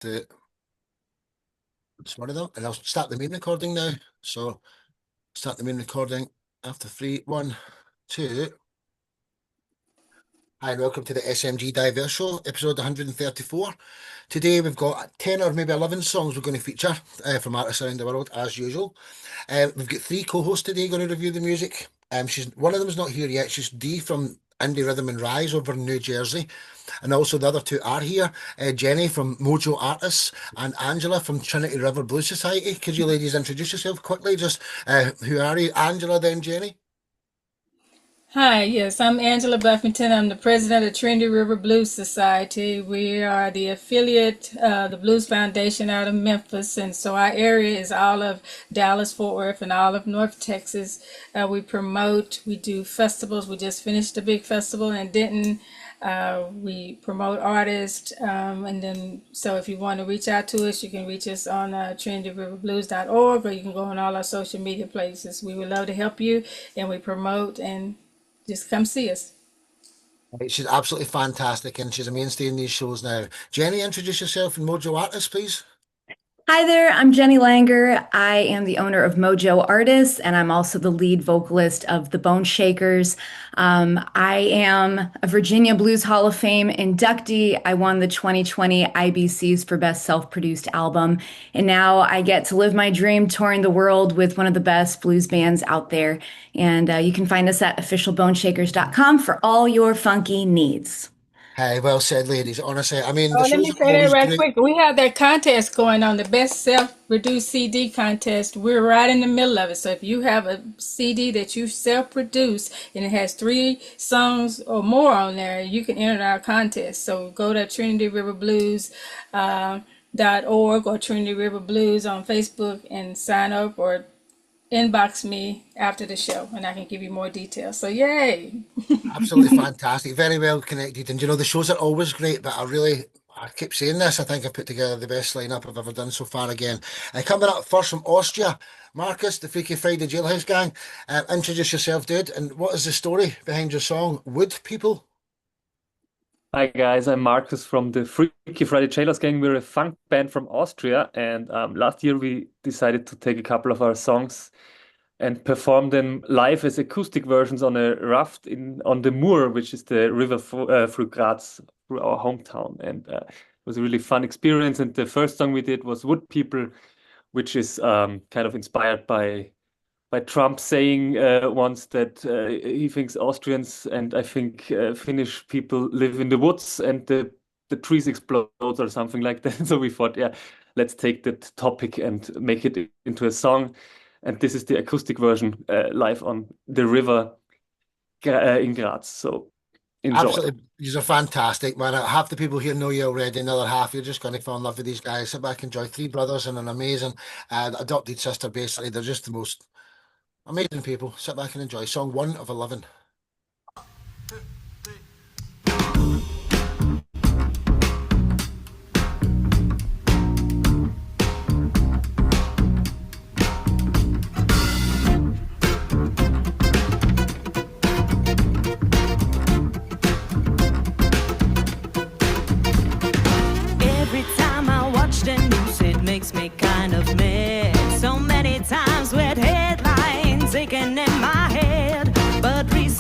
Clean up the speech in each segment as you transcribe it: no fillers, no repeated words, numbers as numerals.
The It's one of them, and I'll start the main recording now. So start the main recording after three, one, two. Hi, and welcome to the SMG Diverse Show, episode 134. Today we've got 10 or maybe 11 songs we're going to feature from artists around the world, as usual. We've got three co-hosts today going to review the music. One of them is not here yet. She's Dee from Indie Rhythm and Rise over in New Jersey. And also the other two are here, Jenny from Mojo Artists and Angela from Trinity River Blues Society. Could you ladies introduce yourself quickly? Just who are you? Angela, then Jenny. Hi, yes, I'm Angela Buffington. I'm the president of Trinity River Blues Society. We are the affiliate, the Blues Foundation out of Memphis, and so our area is all of Dallas, Fort Worth, and all of North Texas. We do festivals. We just finished a big festival in Denton. We promote artists, and then so if you want to reach out to us, you can reach us on trinityriverblues.org, or you can go on all our social media places. We would love to help you, and we promote, and just come see us. Right, she's absolutely fantastic and she's a mainstay in these shows now. Jenny, introduce yourself and Mojo Artists, please. Hi there, I'm Jenny Langer. I am the owner of Mojo Artists, and I'm also the lead vocalist of the Bone Shakers. I am a Virginia Blues Hall of Fame inductee. I won the 2020 IBCs for Best Self-Produced Album, and now I get to live my dream touring the world with one of the best blues bands out there. And you can find us at officialboneshakers.com for all your funky needs. Hey, well said, ladies. Honestly, I mean, Oh, the let shows me are say that always right great. quick. We have that contest going on, the best self-produced CD contest. We're right in the middle of it. So if you have a CD that you self-produce and it has 3 songs or more on there, you can enter our contest. So go to trinityriverblues.org or Trinity River Blues on Facebook and sign up, or inbox me after the show and I can give you more details. So yay. Absolutely fantastic. Very well connected. And the shows are always great, but I keep saying this, I think I've put together the best lineup I've ever done so far again. Coming up first from Austria, Marcus, the Freaky Friday Jailhouse Gang. Introduce yourself, dude. And what is the story behind your song, Wood People? Hi guys, I'm Marcus from the Freaky Friday Jailhouse Gang. We're a funk band from Austria, and last year we decided to take a couple of our songs and perform them live as acoustic versions on a raft on the Mur, which is the river through Graz, through our hometown. And it was a really fun experience. And the first song we did was Wood People, which is kind of inspired by Trump saying once that he thinks Austrians and I think Finnish people live in the woods and the trees explode or something like that. So we thought, yeah, let's take that topic and make it into a song. And this is the acoustic version live on the river in Graz. So enjoy. Absolutely. These are fantastic, man. Half the people here know you already. Another half, you're just going to fall in love with these guys. Sit back, enjoy. 3 brothers and an amazing adopted sister, basically. They're just the most amazing people. Sit back and enjoy. Song 1 of 11. Every time I watch the news, it makes me kind of mad. So many times with headlines aching in my head, but recently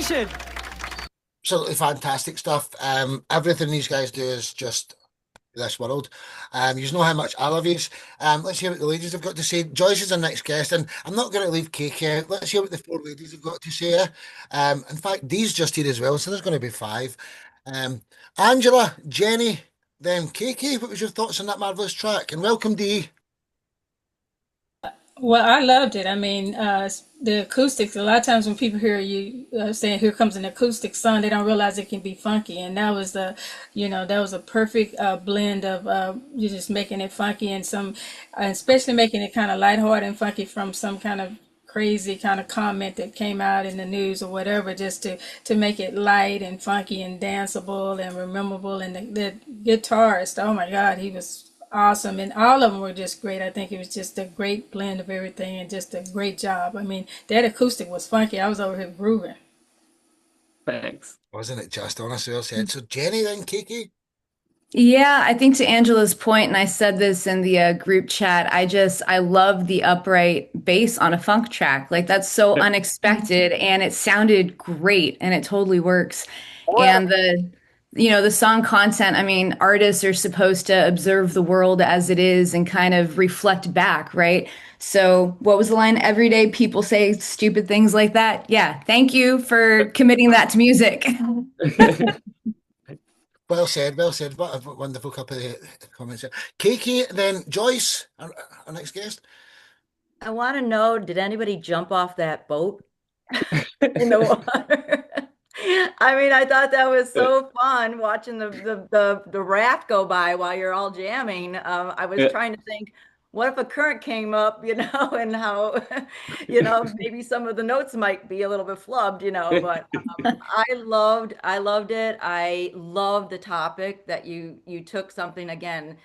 Nation. Absolutely fantastic stuff. Everything these guys do is just this world. You know how much I love yous. Let's hear what the ladies have got to say. Joyce is our next guest, and I'm not going to leave Kiki out. Let's hear what the four ladies have got to say. In fact, Dee's just here as well, so there's going to be five. Um, Angela, Jenny, then Kiki. What was your thoughts on that marvelous track? And welcome, Dee. Well, I loved it. I mean, the acoustics. A lot of times when people hear you saying "Here comes an acoustic song," they don't realize it can be funky. And that was that was a perfect blend of you just making it funky and especially making it kind of lighthearted and funky from some kind of crazy kind of comment that came out in the news or whatever, just to make it light and funky and danceable and rememberable. And the guitarist, oh my God, he was awesome, and all of them were just great. I think it was just a great blend of everything and just a great job. I mean, that acoustic was funky. I was over here grooving. Thanks. Wasn't it just honestly well said? So Jenny, then Kiki. Yeah, I think to Angela's point, and I said this in the group chat, I love the upright bass on a funk track. Like that's so Yep. unexpected and it sounded great and it totally works. Well, And the song content, I mean, artists are supposed to observe the world as it is and kind of reflect back, right? So what was the line? Every day people say stupid things like that. Yeah, thank you for committing that to music. well said, well said. What a wonderful couple of comments there. Kiki, then Joyce, our next guest. I want to know, did anybody jump off that boat in the water? I mean, I thought that was so fun watching the raft go by while you're all jamming. I was Yeah. trying to think, what if a current came up, and how, maybe some of the notes might be a little bit flubbed, but I loved it. I loved the topic that you took something again,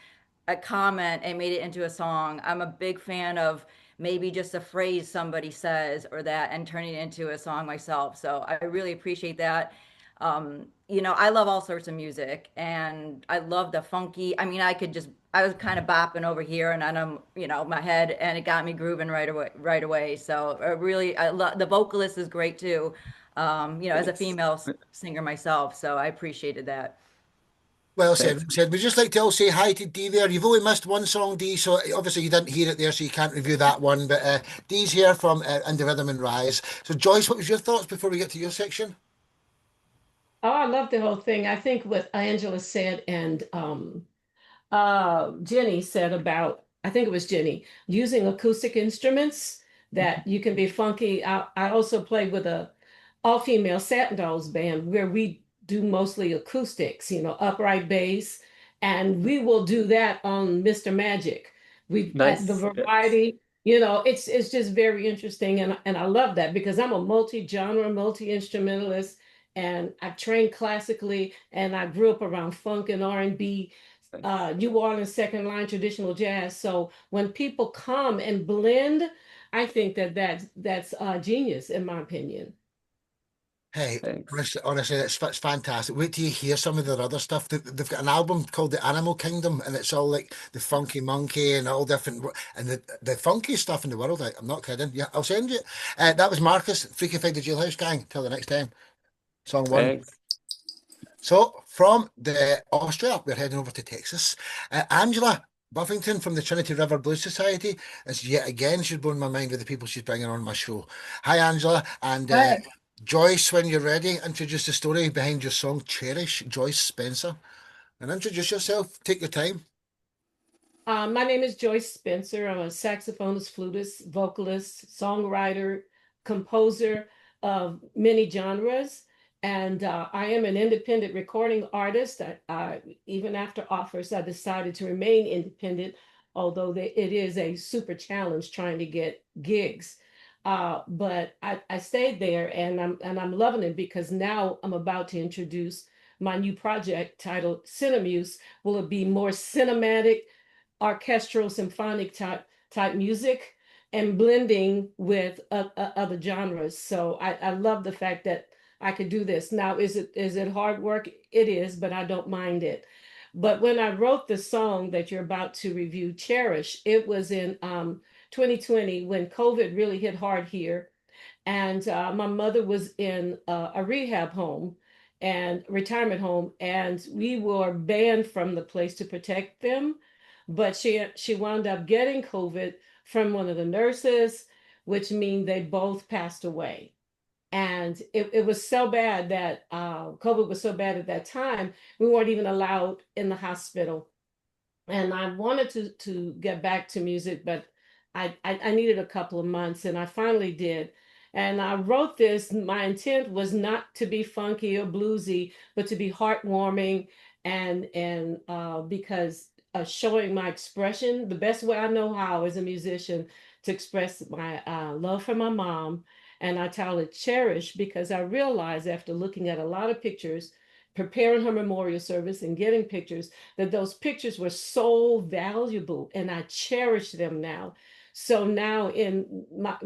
a comment, and made it into a song. I'm a big fan of maybe just a phrase somebody says or that and turning it into a song myself. So I really appreciate that. I love all sorts of music and I love the funky. I mean, I was kind of bopping over here and then my head and it got me grooving right away. So I love the vocalist is great too. As a Thanks. female singer myself. So I appreciated that. Well said, Thanks. well said. We'd just like to all say hi to Dee there. You've only missed one song, Dee, so obviously you didn't hear it there, so you can't review that one. But Dee's here from Indie Rhythm and Rise. So Joyce, what was your thoughts before we get to your section? Oh, I love the whole thing. I think what Angela said and Jenny said about, I think it was Jenny, using acoustic instruments that you can be funky. I also play with a all-female Satin Dolls band where we do mostly acoustics, upright bass, and we will do that on Mr. Magic. The Nice. Yeah. variety, it's just very interesting, and I love that because I'm a multi-genre, multi-instrumentalist, and I trained classically, and I grew up around funk and R&B, Thanks. New Orleans second line traditional jazz. So when people come and blend, I think that's genius in my opinion. Hey, Thanks. honestly, that's fantastic. Wait till you hear some of their other stuff. They've got an album called The Animal Kingdom, and it's all like the Funky Monkey and all different, and the funky stuff in the world. I'm not kidding. Yeah, I'll send you. That was Marcus, Freakified the Jailhouse Gang. Till the next time. Song one. Thanks. So from the Austria, we're heading over to Texas. Angela Buffington from the Trinity River Blues Society is yet again, she's blown my mind with the people she's bringing on my show. Hi, Angela. And Hi. Joyce, when you're ready, introduce the story behind your song Cherish, Joyce Spencer. And introduce yourself. Take your time. My name is Joyce Spencer. I'm a saxophonist, flutist, vocalist, songwriter, composer of many genres. And I am an independent recording artist. Even after offers, I decided to remain independent, although it is a super challenge trying to get gigs. But I stayed there, and I'm loving it because now I'm about to introduce my new project titled Cinemuse. Will it be more cinematic, orchestral, symphonic type music, and blending with other genres? So I love the fact that I could do this. Now, is it hard work? It is, but I don't mind it. But when I wrote the song that you're about to review, Cherish, it was in 2020 when COVID really hit hard here. And my mother was in a rehab home and retirement home, and we were banned from the place to protect them. But she wound up getting COVID from one of the nurses, which means they both passed away. And it was so bad that COVID was so bad at that time, we weren't even allowed in the hospital. And I wanted to get back to music, but I needed a couple of months, and I finally did. And I wrote this. My intent was not to be funky or bluesy, but to be heartwarming and because showing my expression the best way I know how as a musician to express my love for my mom. And I titled it Cherish because I realized after looking at a lot of pictures, preparing her memorial service and getting pictures, that those pictures were so valuable and I cherish them now. So now in my,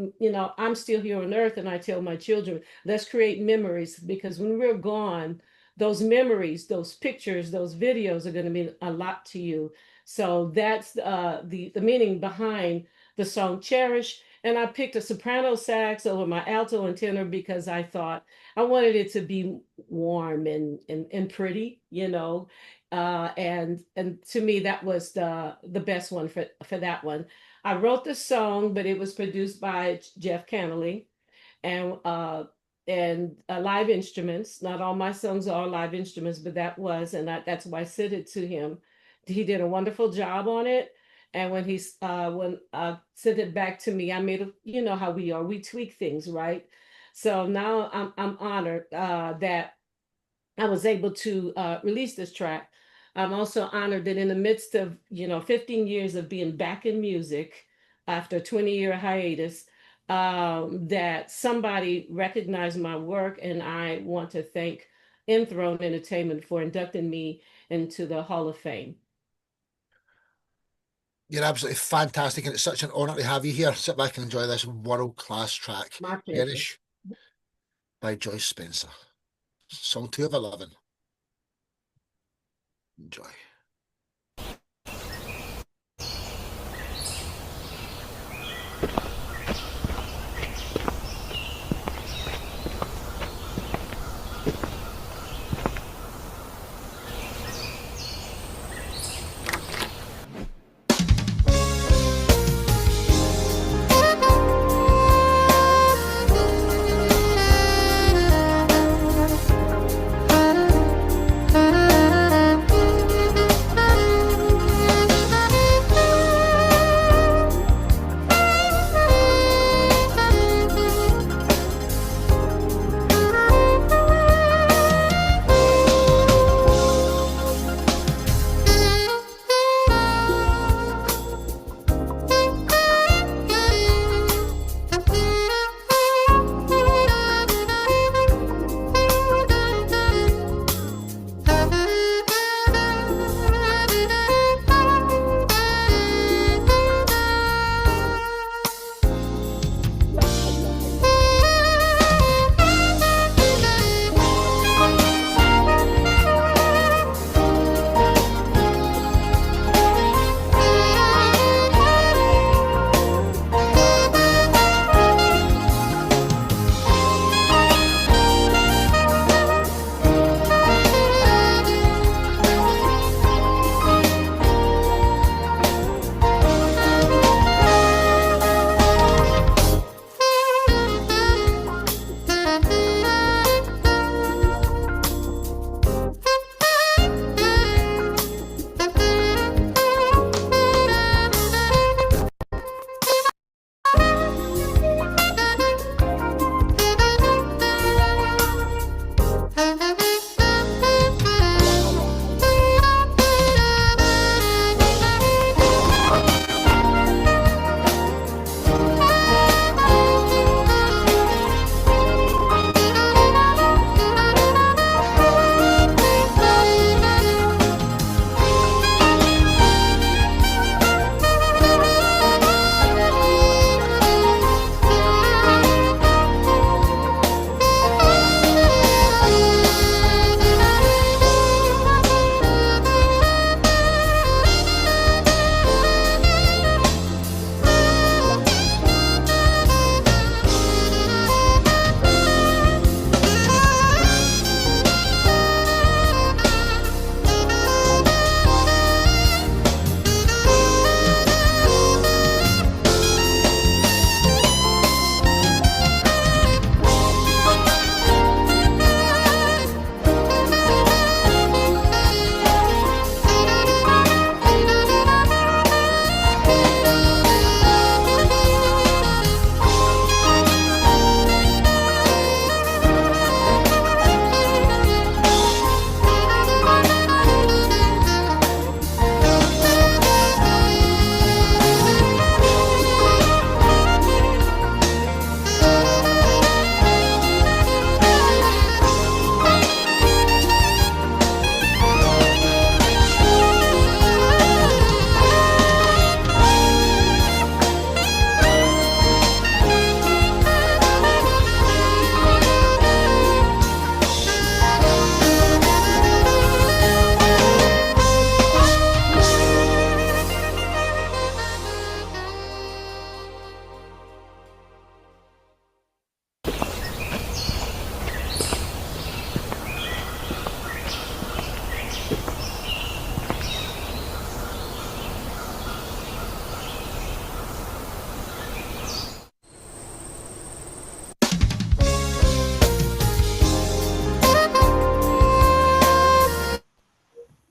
I'm still here on earth and I tell my children, let's create memories because when we're gone, those memories, those pictures, those videos are going to mean a lot to you. So that's the meaning behind the song Cherish. And I picked a soprano sax over my alto and tenor because I thought I wanted it to be warm and pretty, and to me that was the best one for that one. I wrote the song, but it was produced by Jeff Cannelly and live instruments. Not all my songs are live instruments, but that was, and that's why I sent it to him. He did a wonderful job on it. And when when sent it back to me, I made you know how we are, we tweak things, right? So now I'm honored that I was able to release this track. I'm also honored that in the midst of 15 years of being back in music after a 20-year hiatus, that somebody recognized my work, and I want to thank Enthroned Entertainment for inducting me into the Hall of Fame. You're absolutely fantastic, and it's such an honor to have you here. Sit back and enjoy this world-class track, My pleasure. Cherish by Joyce Spencer. Song 2 of 11. Enjoy.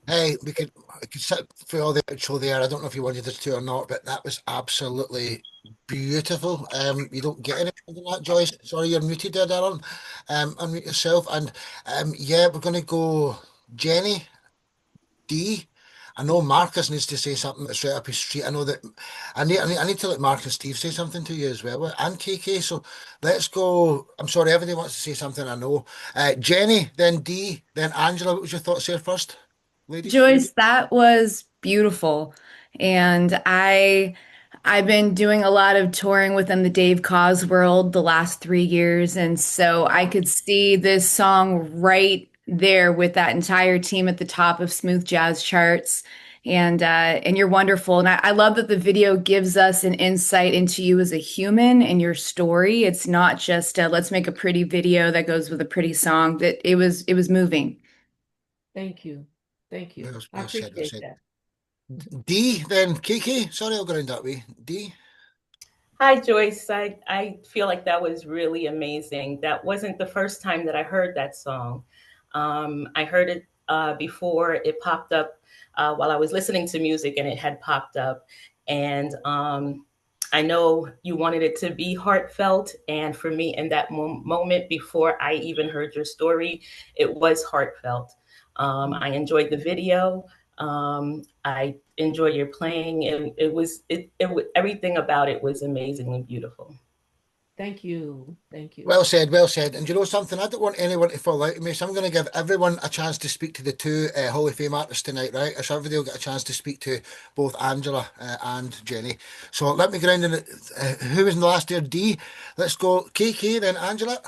Hey, we could sit through all the outro there. I don't know if you wanted us to or not, but that was absolutely beautiful. You don't get anything than that, Joyce. Sorry, you're muted there, Darren. Unmute yourself. And yeah, we're gonna go Jenny D. I know Marcus needs to say something that's right up his street. I know that I need to let Mark and Steve say something to you as well, and KK. So let's go. I'm sorry, everybody wants to say something. I know. Jenny, then D, then Angela. What was your thoughts there first, ladies? Joyce, that was beautiful. And I've been doing a lot of touring within the Dave Koz world the last 3 years, and so I could see this song right there with that entire team at the top of smooth jazz charts. And you're wonderful. And I love that the video gives us an insight into you as a human and your story. It's not just let's make a pretty video that goes with a pretty song. That it was moving. Thank you. Thank you. Well, I well said, well appreciate said. that. D, then KK. Sorry, I'll go around that way. D. Hi, Joyce. I feel like that was really amazing. That wasn't the first time that I heard that song. I heard it before it popped up while I was listening to music, and it had popped up. And I know you wanted it to be heartfelt. And for me, in that moment, before I even heard your story, it was heartfelt. I enjoyed the video. I enjoy your playing. Everything about it was amazingly beautiful. Thank you. Thank you. Well said, well said. And you know something? I don't want anyone to fall out of me, so I'm going to give everyone a chance to speak to the two Hall of Fame artists tonight, right? So everybody will get a chance to speak to both Angela and Jenny. So let me go around and who was in the last year? D. Let's go KK, then Angela.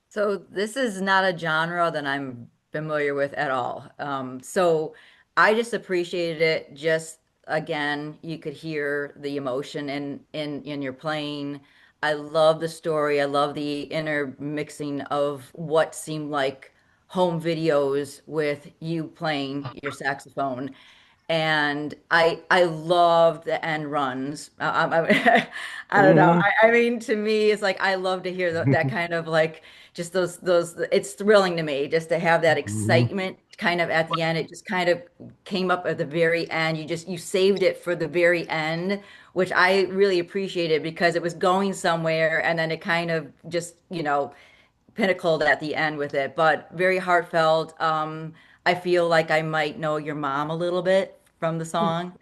So this is not a genre that I'm familiar with at all. So I just appreciated it. Just again, you could hear the emotion in your playing. I love the story. I love the intermixing of what seemed like home videos with you playing your saxophone. And I love the end runs. I don't know. I mean, to me, it's like I love to hear that kind of like just those. It's thrilling to me just to have that excitement kind of at the end. It just kind of came up at the very end. You saved it for the very end, which I really appreciated because it was going somewhere, and then it kind of just pinnacled at the end with it. But very heartfelt. I feel like I might know your mom a little bit from the song.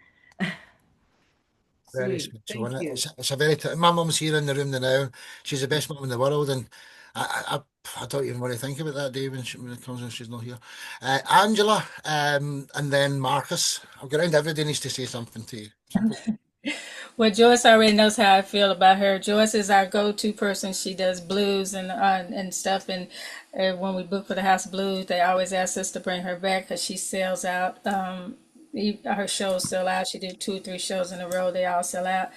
Very Sweet. special, Thank isn't it? you. It's a very. My mum's here in the room now. She's the best mum in the world, and I don't even want to think about that day when it comes and she's not here. Angela, and then Marcus. I'll get around. Everybody needs to say something to you. Well, Joyce already knows how I feel about her. Joyce is our go-to person. She does blues and stuff. And when we book for the House of Blues, they always ask us to bring her back because she sells out. Her shows sell out. She did 2 or 3 shows in a row. They all sell out.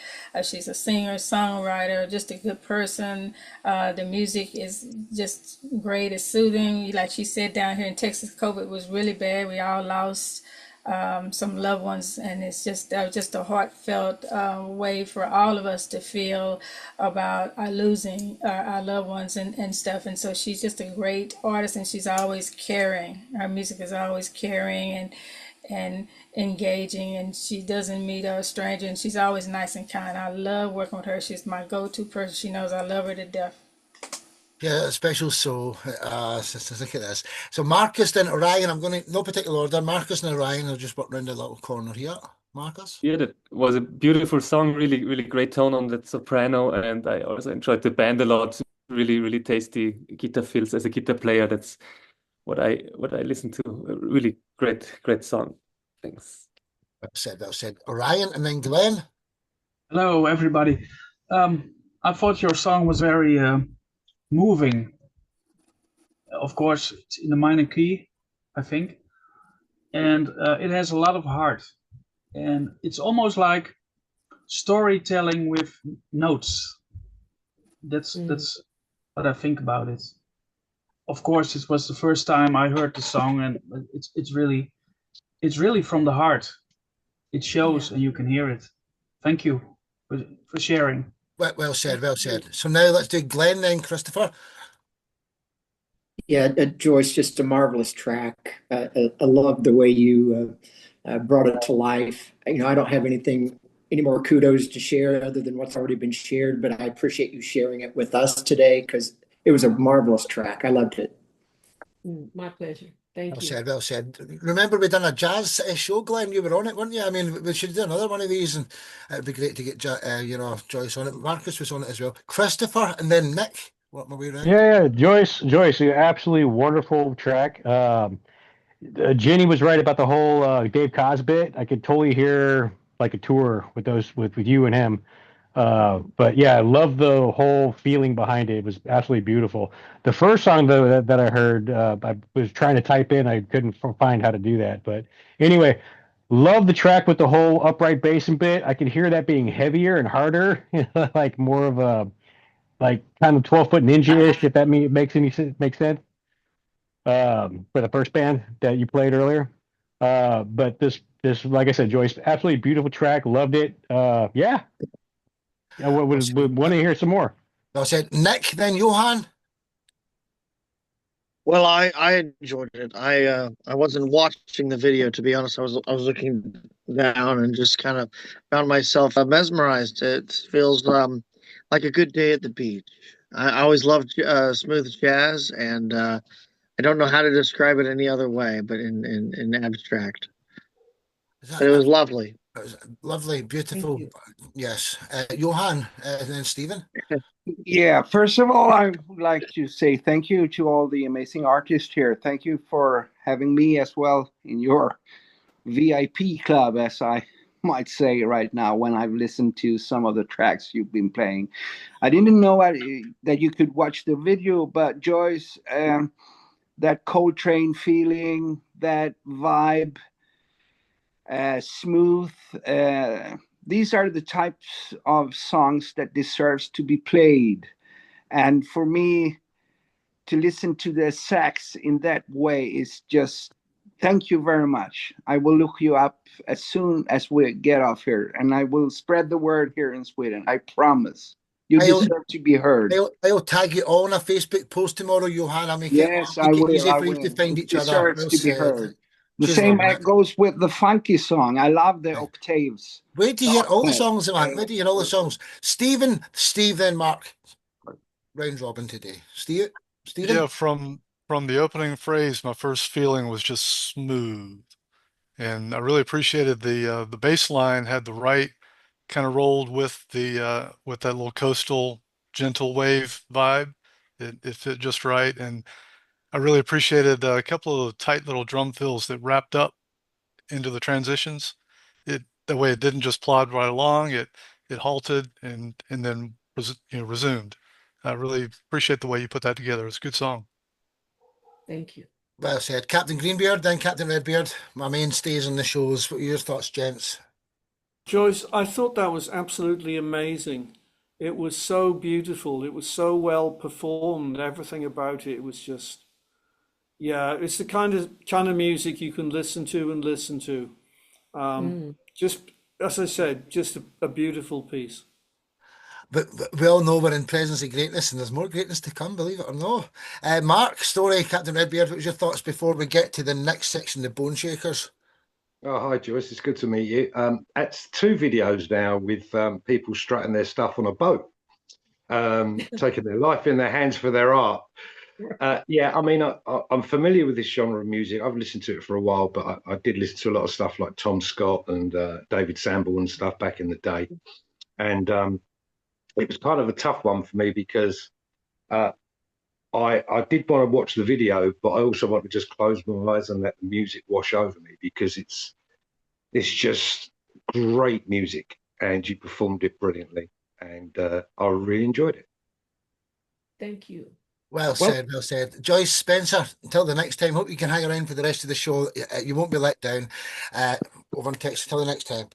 She's a singer, songwriter, just a good person. The music is just great. It's soothing. Like she said, down here in Texas, COVID was really bad. We all lost some loved ones, and it's just a heartfelt way for all of us to feel about losing our loved ones and stuff. And so she's just a great artist, and she's always caring. Her music is always caring and engaging, and she doesn't meet a stranger, and she's always nice and kind. I love working with her. She's my go-to person. She knows I love her to death. Yeah, a special soul. Look at this. So Marcus, then Orion. I'm going to no particular order. Marcus and Orion. I'll just walk around the little corner here. Marcus. Yeah, that was a beautiful song. Really, really great tone on that soprano, and I also enjoyed the band a lot. Really, really tasty guitar fills as a guitar player. That's what I listen to. A really great song. Thanks. Well said. Well said. Orion, and then Glenn. Hello, everybody. I thought your song was very moving. Of course, it's in the minor key, I think, and it has a lot of heart. And it's almost like storytelling with notes. That's what I think about it. Of course, it was the first time I heard the song, and it's really from the heart. It shows, and you can hear it. Thank you for sharing. Well said. Well said. So now let's do Glenn then, Christopher. Yeah, Joyce, just a marvelous track. I love the way you brought it to life. I don't have any more kudos to share other than what's already been shared, but I appreciate you sharing it with us today because it was a marvelous track. I loved it. My pleasure. Thank Well you. said, well said. Remember we done a jazz show, Glenn? You were on it, weren't you? I mean, we should do another one of these, and it'd be great to get Joyce on it. Marcus was on it as well. Christopher, and then Nick. What my way around? Yeah, Joyce, absolutely wonderful track. Jenny was right about the whole Dave Koz bit. I could totally hear like a tour with you and him. But yeah, I love the whole feeling behind it. It was absolutely beautiful. The first song though that I heard, I was trying to type in, I couldn't find how to do that. But anyway, love the track with the whole upright bass and bit. I can hear that being heavier and harder, like more of a like kind of 12-foot ninja-ish, if that makes sense. For the first band that you played earlier. But this, like I said, Joyce, absolutely beautiful track. Loved it. Yeah. I would want to hear some more. Well said. Nick, then Johan. Well, I enjoyed it. I wasn't watching the video, to be honest. I was looking down and just kind of found myself mesmerized. It feels like a good day at the beach. I always loved smooth jazz, and I don't know how to describe it any other way, but in abstract. But it was lovely. It was lovely, beautiful. Yes. Johan, and then Stephen. Yeah, first of all, I would like to say thank you to all the amazing artists here. Thank you for having me as well in your VIP club, as I might say right now, when I've listened to some of the tracks you've been playing. I didn't know that you could watch the video, but Joyce, that Coltrane feeling, that vibe, smooth, these are the types of songs that deserves to be played. And for me to listen to the sax in that way is just, thank you very much. I will look you up as soon as we get off here, and I will spread the word here in Sweden. I promise. You deserve to be heard. I'll tag you all on a Facebook post tomorrow, Johan. I'll make it easy for you to find each other. Deserves to be heard. The same goes with the funky song. I love the octaves. Where do you hear all the songs, man? Where do you hear all the songs? Stephen, Steve, then Mark. Round robin today. Stephen? Yeah, from the opening phrase, my first feeling was just smooth. And I really appreciated the bass line had the right kind of rolled with that little coastal gentle wave vibe. It fit just right. And I really appreciated a couple of tight little drum fills that wrapped up into the transitions. That way it didn't just plod right along. It halted and then resumed. I really appreciate the way you put that together. It's a good song. Thank you. Well said. Captain Greenbeard, then Captain Redbeard, my mainstays on the shows. What are your thoughts, gents? Joyce, I thought that was absolutely amazing. It was so beautiful. It was so well performed. Everything about it was just, yeah, it's the kind of music you can listen to and listen to. Just as I said, just a beautiful piece. But we all know we're in presence of greatness, and there's more greatness to come, believe it or not. Mark, story, Captain Redbeard, what was your thoughts before we get to the next section, the Bone Shakers? Oh, hi, Joyce. It's good to meet you. It's 2 videos now with people strutting their stuff on a boat, taking their life in their hands for their art. Yeah, I mean, I'm familiar with this genre of music. I've listened to it for a while, but I did listen to a lot of stuff like Tom Scott and David Samble and stuff back in the day. And it was kind of a tough one for me because I did want to watch the video, but I also want to just close my eyes and let the music wash over me because it's just great music and you performed it brilliantly. And I really enjoyed it. Thank you. Well said, well said. Joyce, Spencer, until the next time, hope you can hang around for the rest of the show. You won't be let down. Over in Texas, until the next time.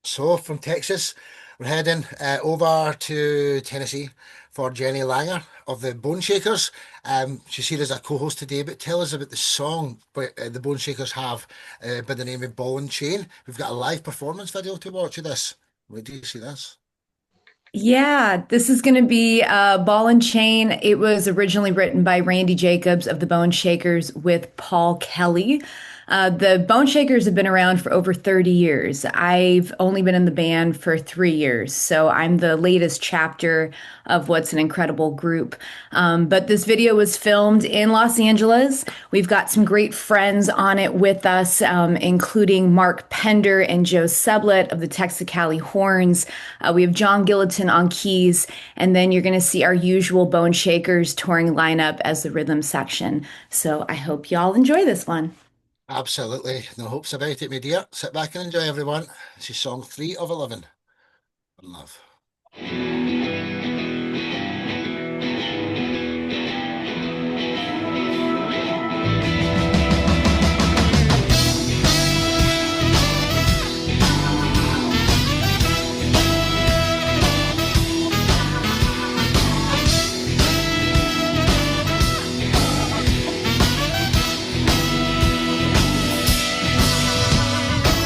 So, from Texas, we're heading over to Tennessee for Jenny Langer of the Bone Shakers. She's here as a co-host today, but tell us about the song the Bone Shakers have by the name of Ball and Chain. We've got a live performance video to watch of this. Where do you see this? Yeah, this is going to be Ball and Chain. It was originally written by Randy Jacobs of the Bone Shakers with Paul Kelly. The Bone Shakers have been around for over 30 years. I've only been in the band for 3 years, so I'm the latest chapter of what's an incredible group. But this video was filmed in Los Angeles. We've got some great friends on it with us, including Mark Pender and Joe Sublett of the Texicali Horns. We have John Gilliton on keys, and then you're going to see our usual Bone Shakers touring lineup as the rhythm section. So I hope y'all enjoy this one. Absolutely. No hopes about it, my dear. Sit back and enjoy, everyone. This is song 3 of 11. Love.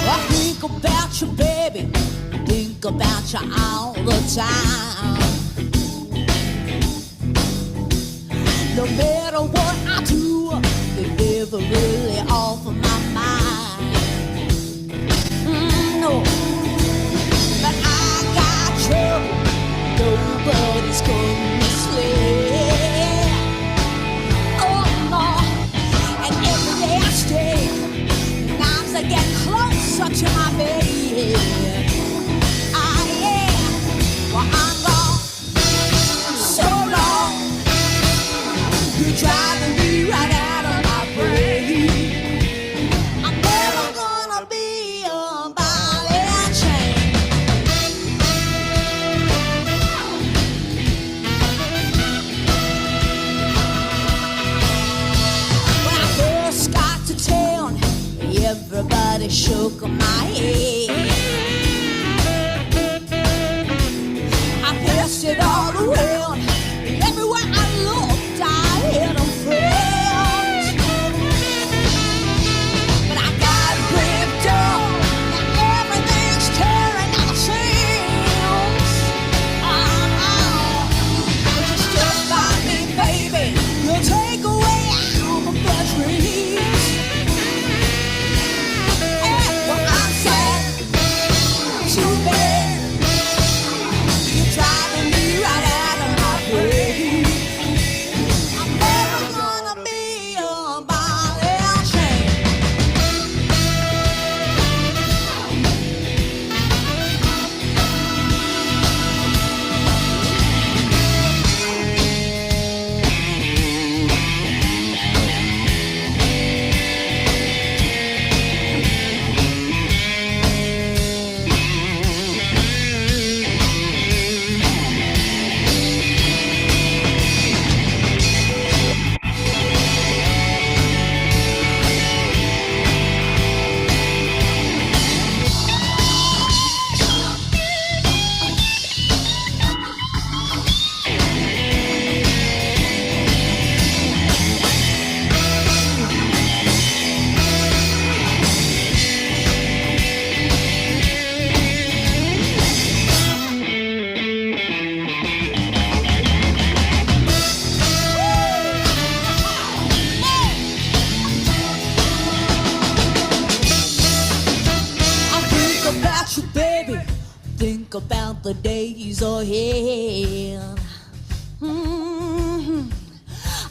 I think about you, baby. Think about you all the time. No matter what I do, they never really off of my mind. No, but I got trouble. Nobody's coming to slay. Oh no, and every day I stay. Times I get closer to my baby. Ah, yeah. Well, I'm gone so long. You're driving me right out of my brain. I'm never gonna be a ball and chain. When I first got to town, everybody shook my head. I passed it all around. Everywhere I looked, I had a friend. But I got ripped up. Now everything's tearing out of seams. But you still got me, baby. You'll take away all of the dreams. Well, I'm sad, too bad. You're driving me right out of my brain. I'm never gonna be a ball and chain. I think about you, baby. Think about the days ahead.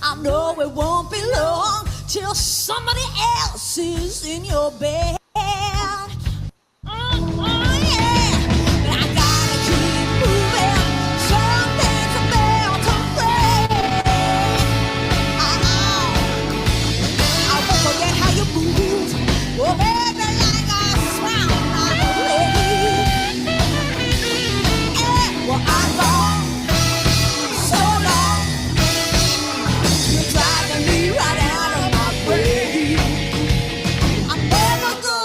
I know it won't be long till somebody else is in your bed. Yeah. But I gotta keep moving. Something's about to break. I won't forget how you move. Oh, baby, like a smile on the way. Yeah, well, I'm gone so long. You're driving me right out of my brain. I'm never gonna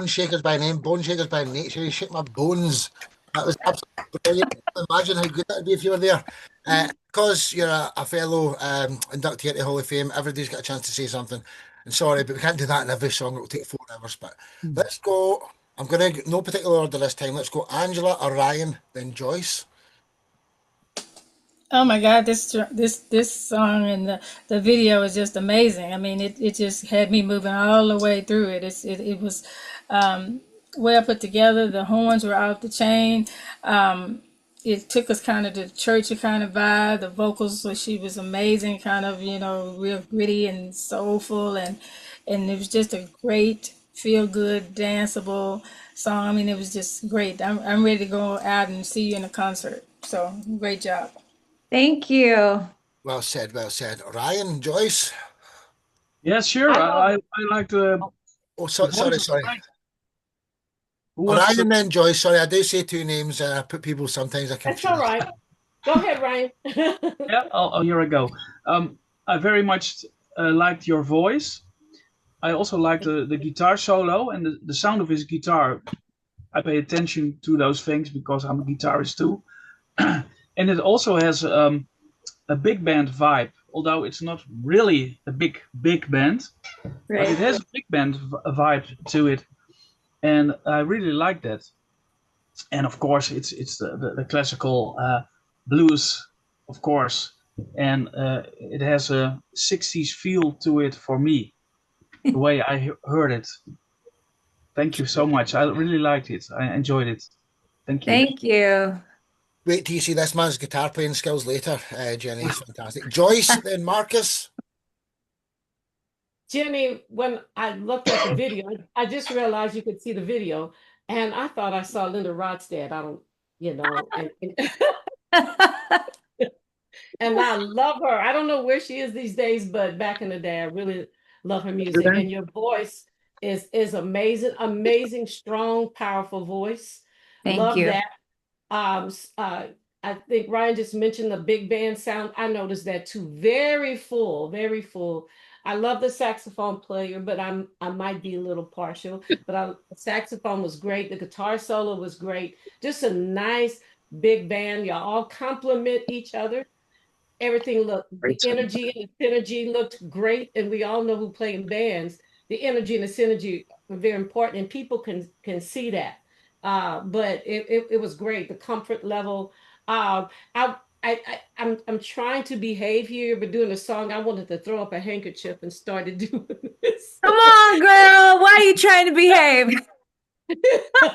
Bone Shakers by name, Bone Shakers by nature. You shake my bones. That was absolutely brilliant. Imagine how good that would be if you were there. Because you're a fellow inductee into Hall of Fame, everybody's got a chance to say something. And sorry, but we can't do that in every song. It'll take 4 hours. But let's go. I'm going to, no particular order this time. Let's go Angela, Orion, then Joyce. Oh my God, this song and the video is just amazing. I mean, it just had me moving all the way through it. It was well put together. The horns were off the chain. It took us kind of to churchy kind of vibe. The vocals, so she was amazing, kind of, real gritty and soulful, and it was just a great feel good, danceable song. I mean, it was just great. I'm ready to go out and see you in a concert. So great job. Thank you. Well said, well said. Ryan, Joyce? Yeah, sure. I like the... Oh, sorry. Who was Ryan the- and then Joyce. Sorry, I do say 2 names and I put people sometimes I confuse. That's all right. Go ahead, Ryan. Yeah, here I go. I very much liked your voice. I also liked the guitar solo and the sound of his guitar. I pay attention to those things because I'm a guitarist too. And it also has a big band vibe, although it's not really a big band. Right. But it has a big band vibe to it. And I really like that. And of course, it's the classical blues, of course. And it has a 60s feel to it for me, the way I heard it. Thank you so much. I really liked it. I enjoyed it. Thank you. Thank you. Wait till you see this man's guitar playing skills later, Jenny. It's fantastic. Joyce, then Marcus. Jenny, when I looked at the video, I just realized you could see the video, and I thought I saw Linda Ronstadt. I don't, and I love her. I don't know where she is these days, but back in the day, I really love her music. And your voice is amazing, amazing, strong, powerful voice. Thank Love you. that. I think Ryan just mentioned the big band sound. I noticed that too. Very full, very full. I love the saxophone player, but I might be a little partial. But the saxophone was great. The guitar solo was great. Just a nice big band. Y'all all complement each other. Everything looked, the energy and the synergy looked great. And we all know who play in bands. The energy and the synergy are very important, and people can see that. But it was great. The comfort level. I'm trying to behave here, but doing a song, I wanted to throw up a handkerchief and started doing this. Come on, girl. Why are you trying to behave?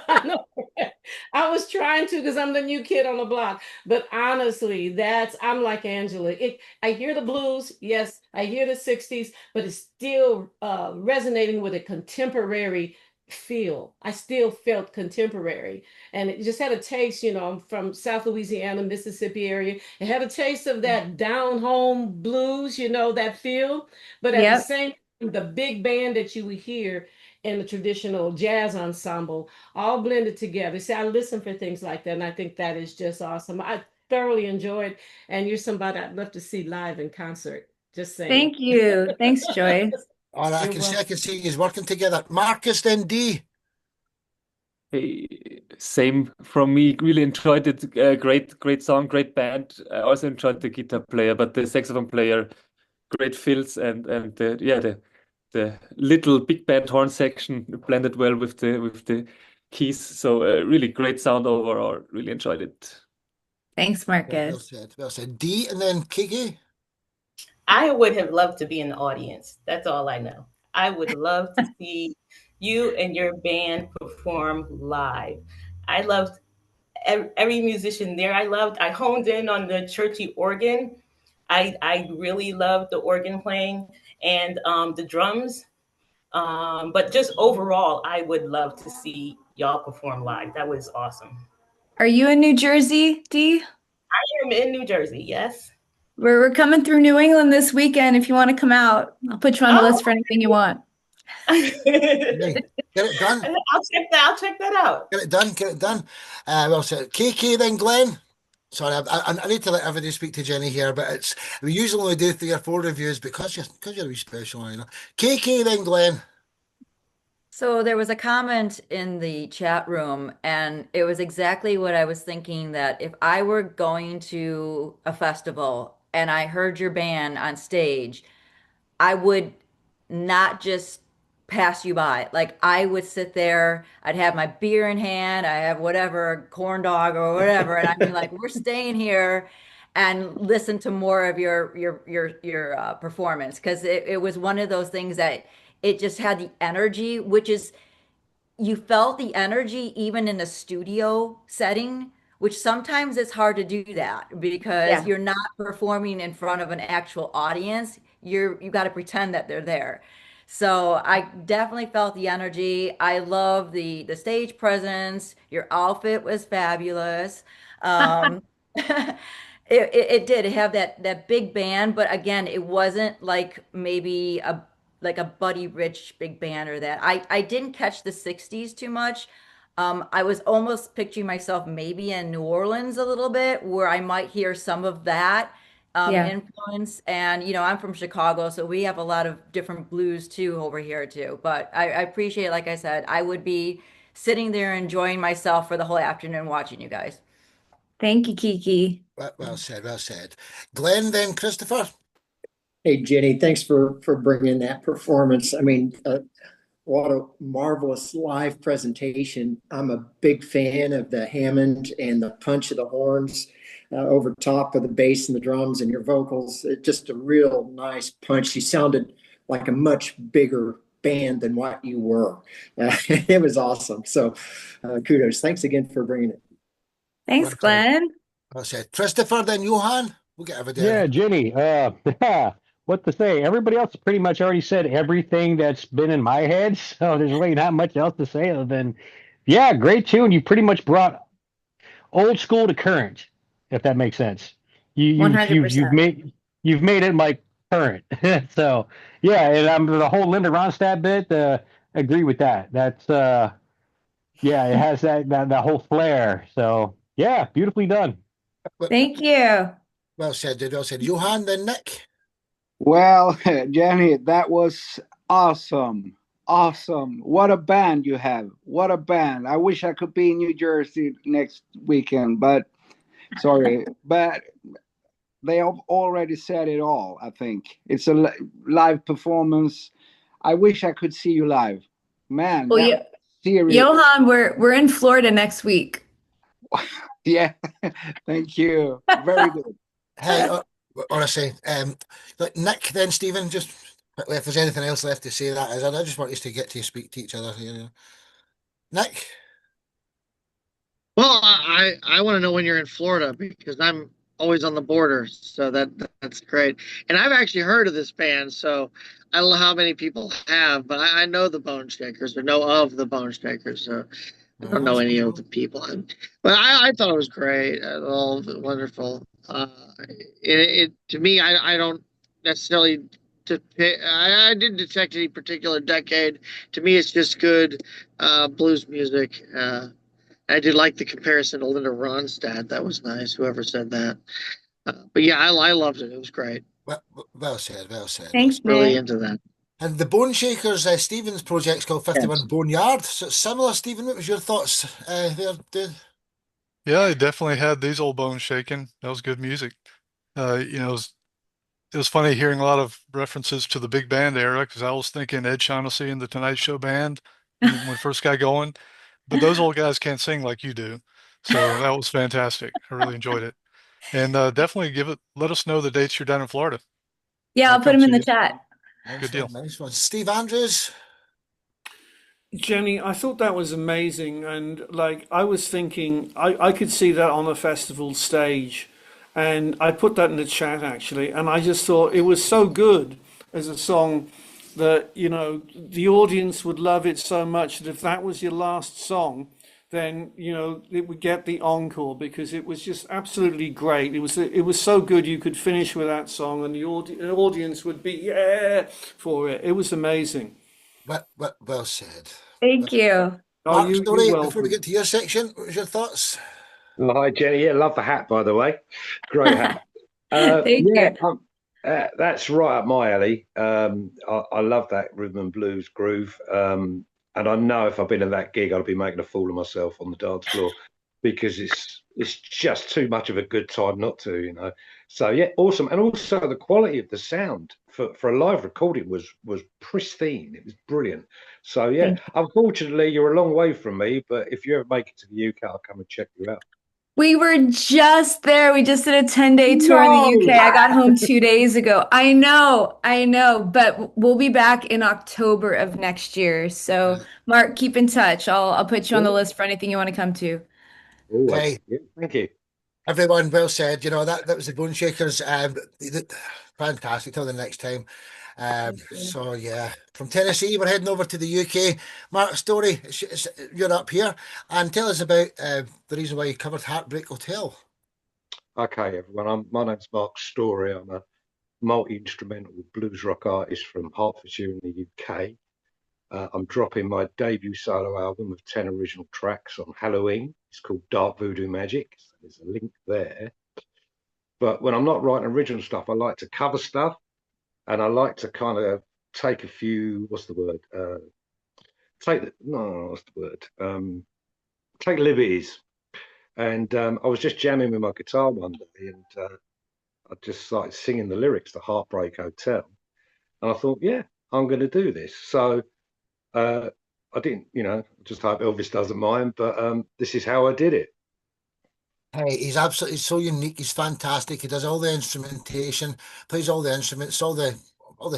I know, right? I was trying to because I'm the new kid on the block. But honestly, I'm like Angela. I hear the blues, yes, I hear the 60s, but it's still resonating with a contemporary feel. I still felt contemporary, and it just had a taste. I'm from South Louisiana, Mississippi area. It had a taste of that down home blues, that feel. But at the same time, the big band that you would hear in the traditional jazz ensemble all blended together. See, I listen for things like that, and I think that is just awesome. I thoroughly enjoyed, and you're somebody I'd love to see live in concert. Just saying. Thank you. Thanks, Joyce. All right, I can see you working together. Marcus, then D. Hey, same from me. Really enjoyed it. Great song, great band. I also enjoyed the guitar player, but the saxophone player, great fills, and the little big band horn section blended well with the keys. So really great sound overall. Really enjoyed it. Thanks, Marcus. Well said. Well said. D, and then Kiki. I would have loved to be in the audience. That's all I know. I would love to see you and your band perform live. I loved every musician there. I honed in on the churchy organ. I really loved the organ playing and the drums. But just overall, I would love to see y'all perform live. That was awesome. Are you in New Jersey, Dee? I am in New Jersey, yes. We're coming through New England this weekend. If you want to come out, I'll put you on the list for anything you want. Hey, get it done. I'll check that out. Get it done. Well said. KK, then Glenn. Sorry, I need to let everybody speak to Jenny here, but we usually only do 3 or 4 reviews because you're a wee special, KK, then Glenn. So there was a comment in the chat room, and it was exactly what I was thinking, that if I were going to a festival and I heard your band on stage, I would not just pass you by. Like I would sit there, I'd have my beer in hand, I have whatever, corn dog or whatever, and I'd be like, we're staying here and listen to more of your performance, because it was one of those things that it just had the energy, which is you felt the energy even in a studio setting, which sometimes it's hard to do that because Yeah. you're not performing in front of an actual audience. You got to pretend that they're there. So I definitely felt the energy. I love the stage presence. Your outfit was fabulous. Um, it did have that big band, but again, it wasn't like maybe a Buddy Rich big band or that. I didn't catch the 60s too much. I was almost picturing myself maybe in New Orleans a little bit, where I might hear some of that Yeah. influence. And, you know, I'm from Chicago, so we have a lot of different blues too over here too. But I appreciate, like I said, I would be sitting there enjoying myself for the whole afternoon watching you guys. Thank you, Kiki. Well said, well said. Glenn, then Christopher. Hey, Jenny, thanks for bringing that performance. I mean, what a marvelous live presentation. I'm a big fan of the Hammond and the punch of the horns over top of the bass and the drums and your vocals. Just a real nice punch. You sounded like a much bigger band than what you were. It was awesome. So kudos. Thanks again for bringing it. Thanks, Glenn. Well said. Christopher, then Johan. We'll get over there. Yeah, Jenny. What to say? Everybody else pretty much already said everything that's been in my head, so there's really not much else to say other than, yeah, great tune. You pretty much brought old school to current, if that makes sense. You've 100%. you've made it like current. So yeah, and the whole Linda Ronstadt bit. Agree with that. That's yeah, it has that whole flair. So yeah, beautifully done. Thank you. Well said, dude. Well said. Johan, then Nick. Well, Jenny, that was awesome. Awesome. What a band you have. What a band. I wish I could be in New Jersey next weekend, but sorry. But they have already said it all, I think. It's a live performance. I wish I could see you live. Man, Well, that serious. Johan, we're in Florida next week. Yeah, thank you. Very good. Hey, honestly, like Nick, then Stephen, just if there's anything else left to say, that is, I just want us to get to speak to each other. You know, Nick. Well, I want to know when you're in Florida because I'm always on the border, so that's great. And I've actually heard of this band, so I don't know how many people have, but I know the Bone Shakers or know of the Bone Shakers, so I don't know any of the people. But I thought it was great, all wonderful. To me, I don't necessarily. I didn't detect any particular decade. To me, it's just good blues music. I did like the comparison to Linda Ronstadt. That was nice. Whoever said that. But yeah, I loved it. It was great. Well said. Well said. Thanks, Really Nick. into that. And the Bone Shakers, Stephen's project's called 51 Boneyard. So it's similar, Stephen. What was your thoughts there, dude? Yeah, I definitely had these old bones shaking. That was good music. You know, it was funny hearing a lot of references to the big band era because I was thinking Ed Shaughnessy and the Tonight Show band when we first got going. But those old guys can't sing like you do. So that was fantastic. I really enjoyed it. And definitely let us know the dates you're down in Florida. Yeah, I'll put come them in see the chat. Good deal. Nice one. Steve Andrews. Jenny, I thought that was amazing. And like, I was thinking, I could see that on a festival stage. And I put that in the chat actually. And I just thought it was so good as a song that, you know, the audience would love it so much that if that was your last song, then, you know, it would get the encore because it was just absolutely great. It was so good you could finish with that song and the audience would be, yeah, for it. It was amazing. Well said. Thank you. Mark, you're Story, welcome. before we get to your section, what was your thoughts? Oh, hi, Jenny. Yeah, love the hat, by the way. Great hat. Thank yeah, you. that's right up my alley. I love that rhythm and blues groove. And I know if I'd been at that gig, I'd be making a fool of myself on the dance floor because it's just too much of a good time not to, you know. So yeah, awesome. And also the quality of the sound for a live recording was pristine. It was brilliant. So yeah, unfortunately you're a long way from me, but if you ever make it to the UK, I'll come and check you out. We were just there. We just did a 10-day tour in the UK. I got home 2 days ago. I know, but we'll be back in October of next year. So, Mark, keep in touch. I'll put you on the list for anything you want to come to. Okay. Yeah, thank you. Everyone, well said. You know, that was the Bone Shakers. Fantastic. Till the next time. So yeah, from Tennessee, we're heading over to the UK. Mark Story, you're up here, and tell us about the reason why you covered Heartbreak Hotel. Okay, everyone. My name's Mark Story. I'm a multi-instrumental blues rock artist from Hertfordshire in the UK. I'm dropping my debut solo album of 10 original tracks on Halloween. It's called Dark Voodoo Magic. So there's a link there. But when I'm not writing original stuff, I like to cover stuff, and I like to kind of take a few, take liberties. And I was just jamming with my guitar one day, and I just started singing the lyrics to Heartbreak Hotel. And I thought, yeah, I'm going to do this. So I didn't, just hope Elvis doesn't mind, but this is how I did it. Hey, he's absolutely so unique. He's fantastic. He does all the instrumentation, plays all the instruments, all the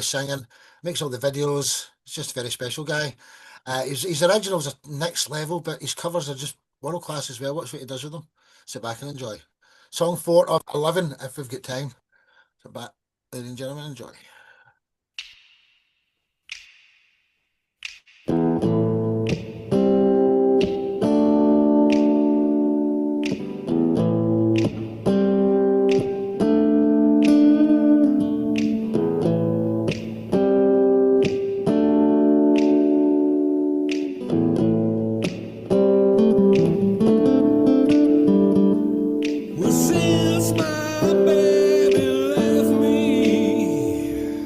singing, makes all the videos. He's just a very special guy. His originals are next level, but his covers are just world class as well. Watch what he does with them. Sit back and enjoy. Song 4 of 11, if we've got time. Sit back, ladies and gentlemen, enjoy. Well, since my baby left me,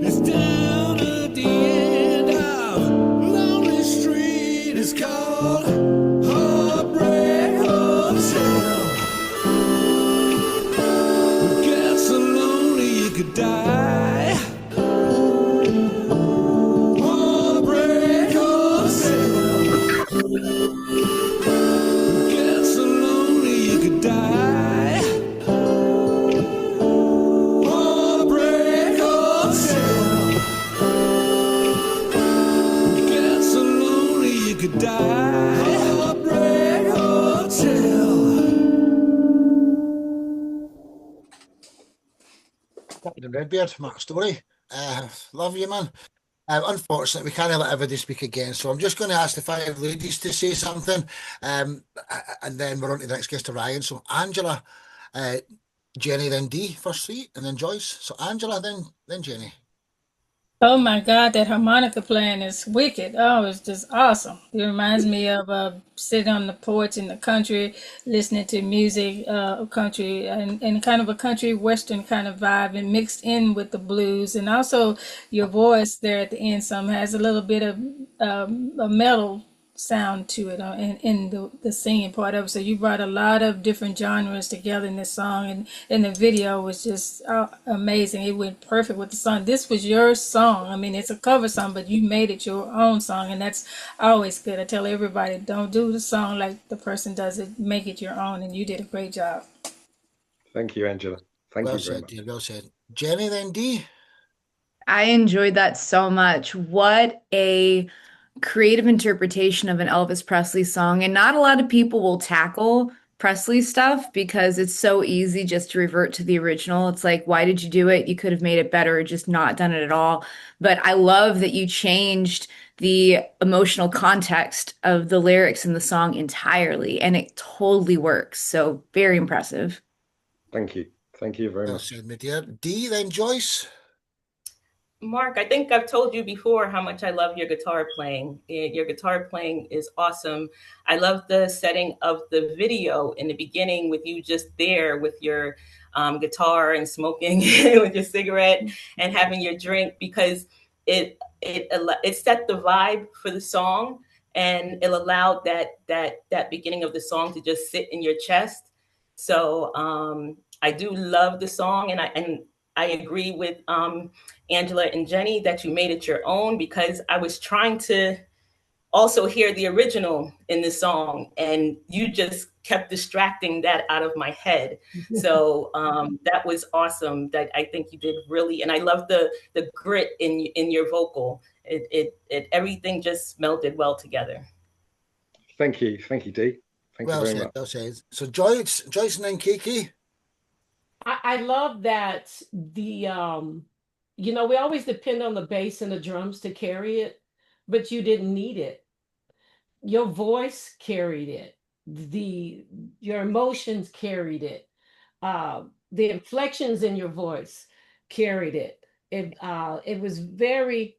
It's down at the end of Lonely Street. It's called Heartbreak Hotel. Get so lonely you could die. Heartbreak Hotel. Get so lonely you could die. Heartbreak Hotel. Get so lonely you could die. Heartbreak Hotel. Captain Redbeard, Mark Story. Love you, man. Unfortunately, we can't let everybody speak again, so I'm just going to ask the five ladies to say something, and then we're on to the next guest, to Ryan. So Angela, Jenny, then Dee, first three, and then Joyce. So Angela, then Jenny. Oh my God, that harmonica playing is wicked. Oh, it's just awesome. It reminds me of sitting on the porch in the country, listening to music, country, and kind of a country western kind of vibe, and mixed in with the blues. And also your voice there at the end, some has a little bit of a metal sound to it in the singing part of it. So you brought a lot of different genres together in this song, and the video was just amazing. It went perfect with the song. This was your song. I mean, it's a cover song, but you made it your own song, and that's always good. I tell everybody, don't do the song like the person does it. Make it your own, and you did a great job. Thank you, Angela. Thank Well you very said, much. dear. Well said. Jenny, then Dee. I enjoyed that so much. What a creative interpretation of an Elvis Presley song. And not a lot of people will tackle Presley stuff because it's so easy just to revert to the original. It's like, why did you do it? You could have made it better or just not done it at all. But I love that you changed the emotional context of the lyrics in the song entirely, and it totally works. So very impressive. Thank you. Thank you very Well much. said, my dear. Dee, then Joyce. Mark, I think I've told you before how much I love your guitar playing. Your guitar playing is awesome. I love the setting of the video in the beginning with you just there with your guitar and smoking with your cigarette and having your drink, because it set the vibe for the song, and it allowed that beginning of the song to just sit in your chest. So I do love the song, and I agree with Angela and Jenny that you made it your own, because I was trying to also hear the original in the song, and you just kept distracting that out of my head. So that was awesome. That I think you did really, and I love the grit in your vocal. It everything just melded well together. Thank you. Thank you, Dee. Thank Well you very said, much. well said. So Joyce, and then Kiki. I love that we always depend on the bass and the drums to carry it, but you didn't need it. Your voice carried it. Your emotions carried it. The inflections in your voice carried it. It was very,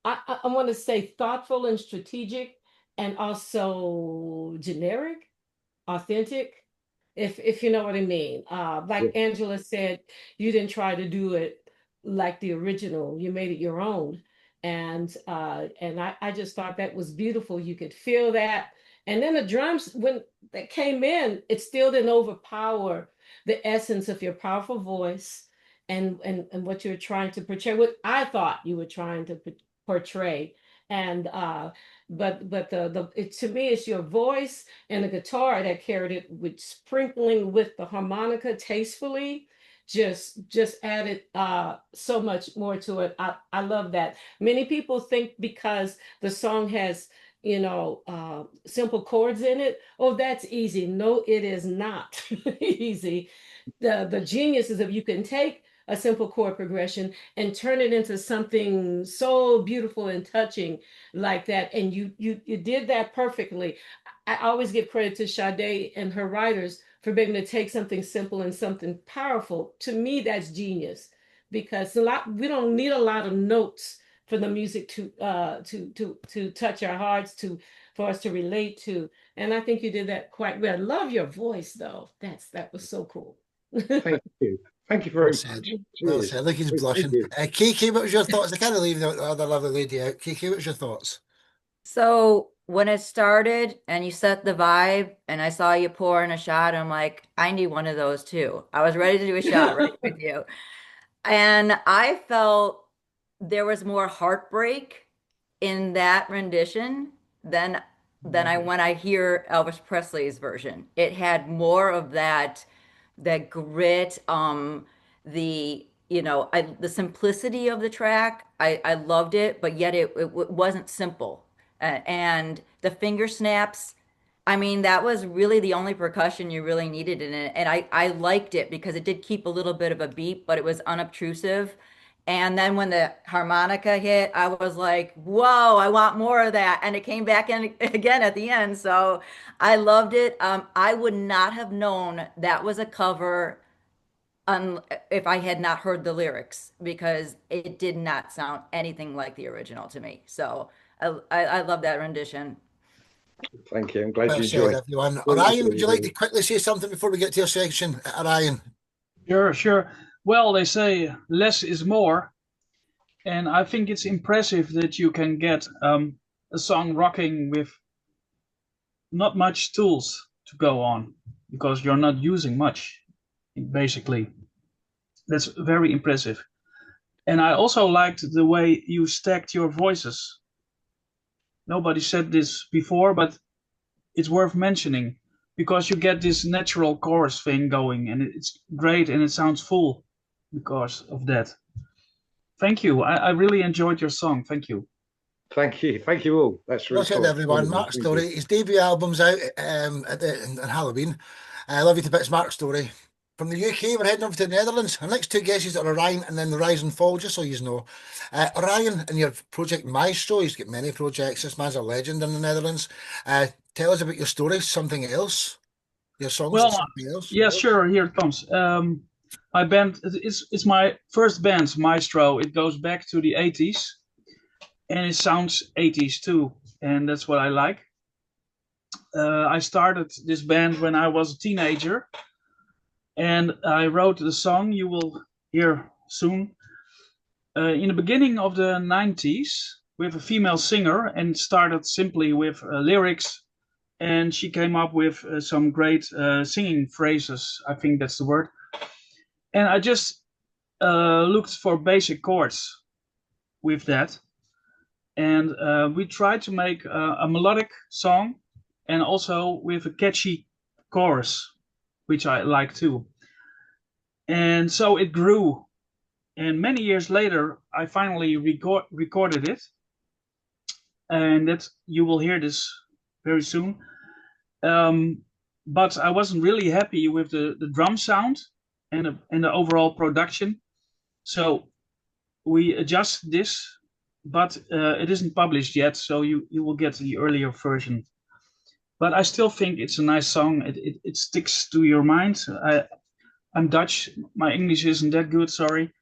I want to say, thoughtful and strategic, and also generic, authentic. If you know what I mean. Like Angela said, you didn't try to do it like the original. You made it your own. And I just thought that was beautiful. You could feel that. And then the drums, when they came in, it still didn't overpower the essence of your powerful voice and what you were trying to portray, what I thought you were trying to portray. And but to me, it's your voice and the guitar that carried it, with sprinkling with the harmonica tastefully, just added so much more to it. I love that. Many people think because the song has simple chords in it, oh, that's easy. No, it is not easy. The genius is if you can take a simple chord progression and turn it into something so beautiful and touching like that. And you did that perfectly. I always give credit to Sade and her writers for being able to take something simple and something powerful. To me, that's genius, because we don't need a lot of notes for the music to touch our hearts, for us to relate to. And I think you did that quite well. I love your voice, though. That was so cool. Thank you. Thank you very Well said. much. Well Cheers. said. Look, he's Thank blushing. you. Kiki, what was your thoughts? I can't leave the other lovely lady out. Kiki, what was your thoughts? So when it started and you set the vibe and I saw you pouring a shot, I'm like, I need one of those too. I was ready to do a shot right with you. And I felt there was more heartbreak in that rendition than I when I hear Elvis Presley's version. It had more of that grit, the the simplicity of the track. I loved it, but yet it wasn't simple. And the finger snaps, I mean, that was really the only percussion you really needed in it. And I liked it because it did keep a little bit of a beat, but it was unobtrusive. And then when the harmonica hit, I was like, whoa, I want more of that. And it came back in again at the end. So I loved it. I would not have known that was a cover if I had not heard the lyrics because it did not sound anything like the original to me. So I love that rendition. Thank you. I'm glad Well you said, enjoyed. everyone. Orion, would you like to quickly say something before we get to your section? Orion. Sure. Well, they say less is more. And I think it's impressive that you can get a song rocking with not much tools to go on because you're not using much, basically. That's very impressive. And I also liked the way you stacked your voices. Nobody said this before, but it's worth mentioning because you get this natural chorus thing going and it's great and it sounds full because of that. Thank you. I really enjoyed your song. Thank you. Thank you. Thank you all. That's really Well said, cool. everyone. Mark Thank Story. you. His debut album's out on Halloween. I love you to bits, Mark Story. From the UK, we're heading over to the Netherlands. Our next two guesses are Orion and then the Rise and Fall, just so you know. Orion and your project Maestro, he's got many projects. This man's a legend in the Netherlands. Tell us about your story, something else. Your songs, Well, something else. yeah, sure. Here it comes. My band, it's my first band, Maestro. It goes back to the 80s and it sounds 80s too. And that's what I like. I started this band when I was a teenager and I wrote the song you will hear soon. In the beginning of the 90s with a female singer and started simply with lyrics. And she came up with some great singing phrases. I think that's the word. And I just looked for basic chords with that. And we tried to make a melodic song and also with a catchy chorus, which I like too. And so it grew. And many years later, I finally recorded it. And that you will hear this very soon. But I wasn't really happy with the drum sound and the overall production. So we adjust this, but it isn't published yet, so you will get the earlier version. But I still think it's a nice song. It sticks to your mind. I'm Dutch. My English isn't that good, sorry.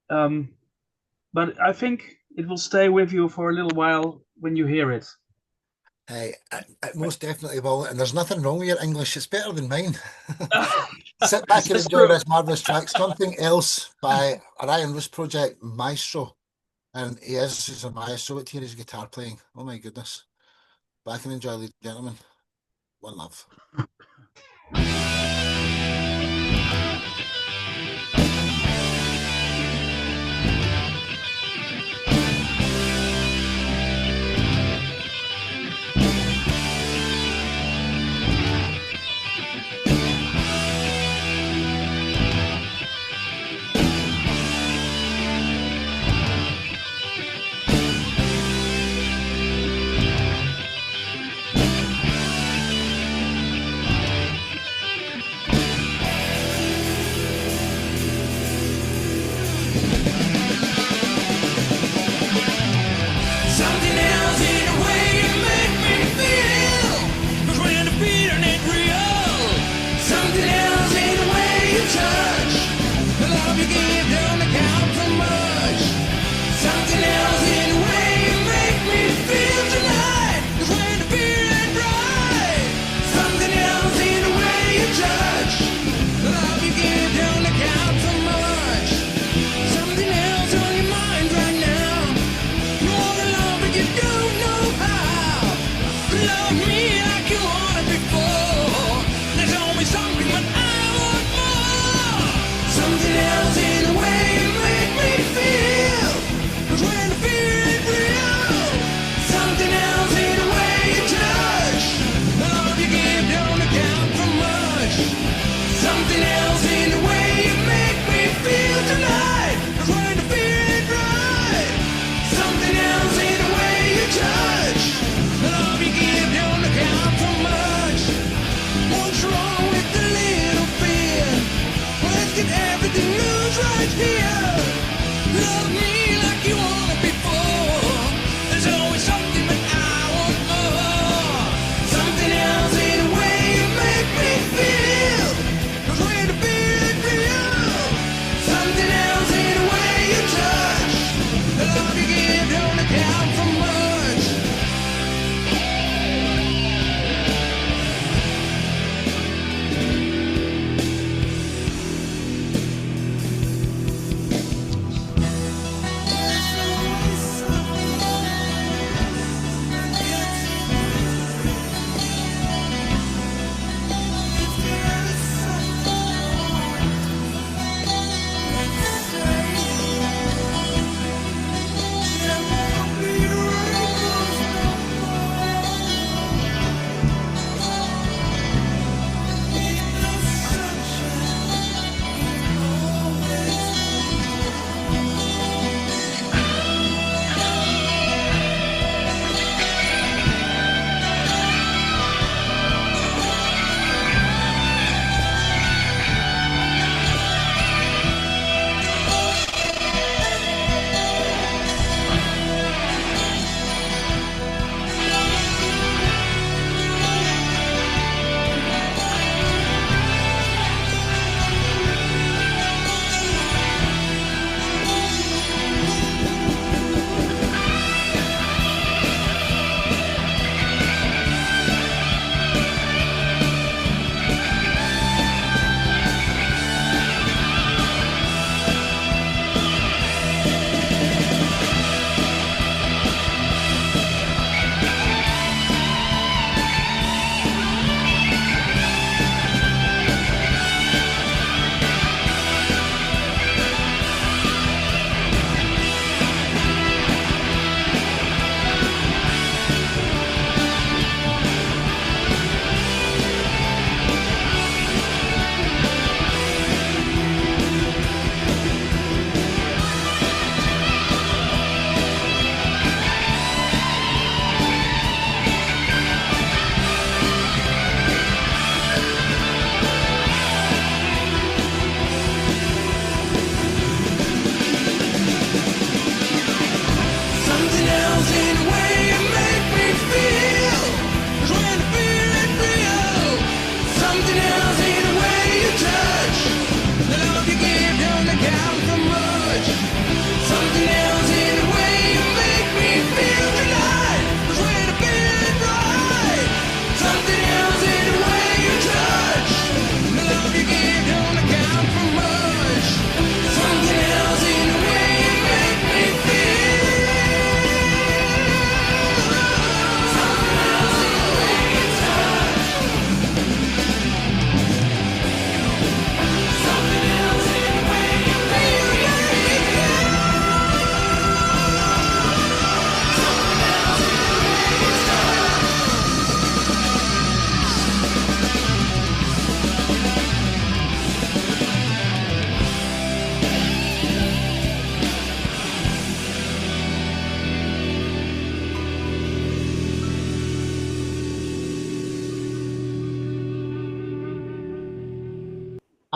But I think it will stay with you for a little while when you hear it. Hey, most definitely will, and there's nothing wrong with your English. It's better than mine. Sit back and enjoy this marvelous track. Something Else by Orion Roost Project Maestro, and he's a maestro. Here his guitar playing. Oh my goodness! Back and enjoy, ladies and gentlemen. One love.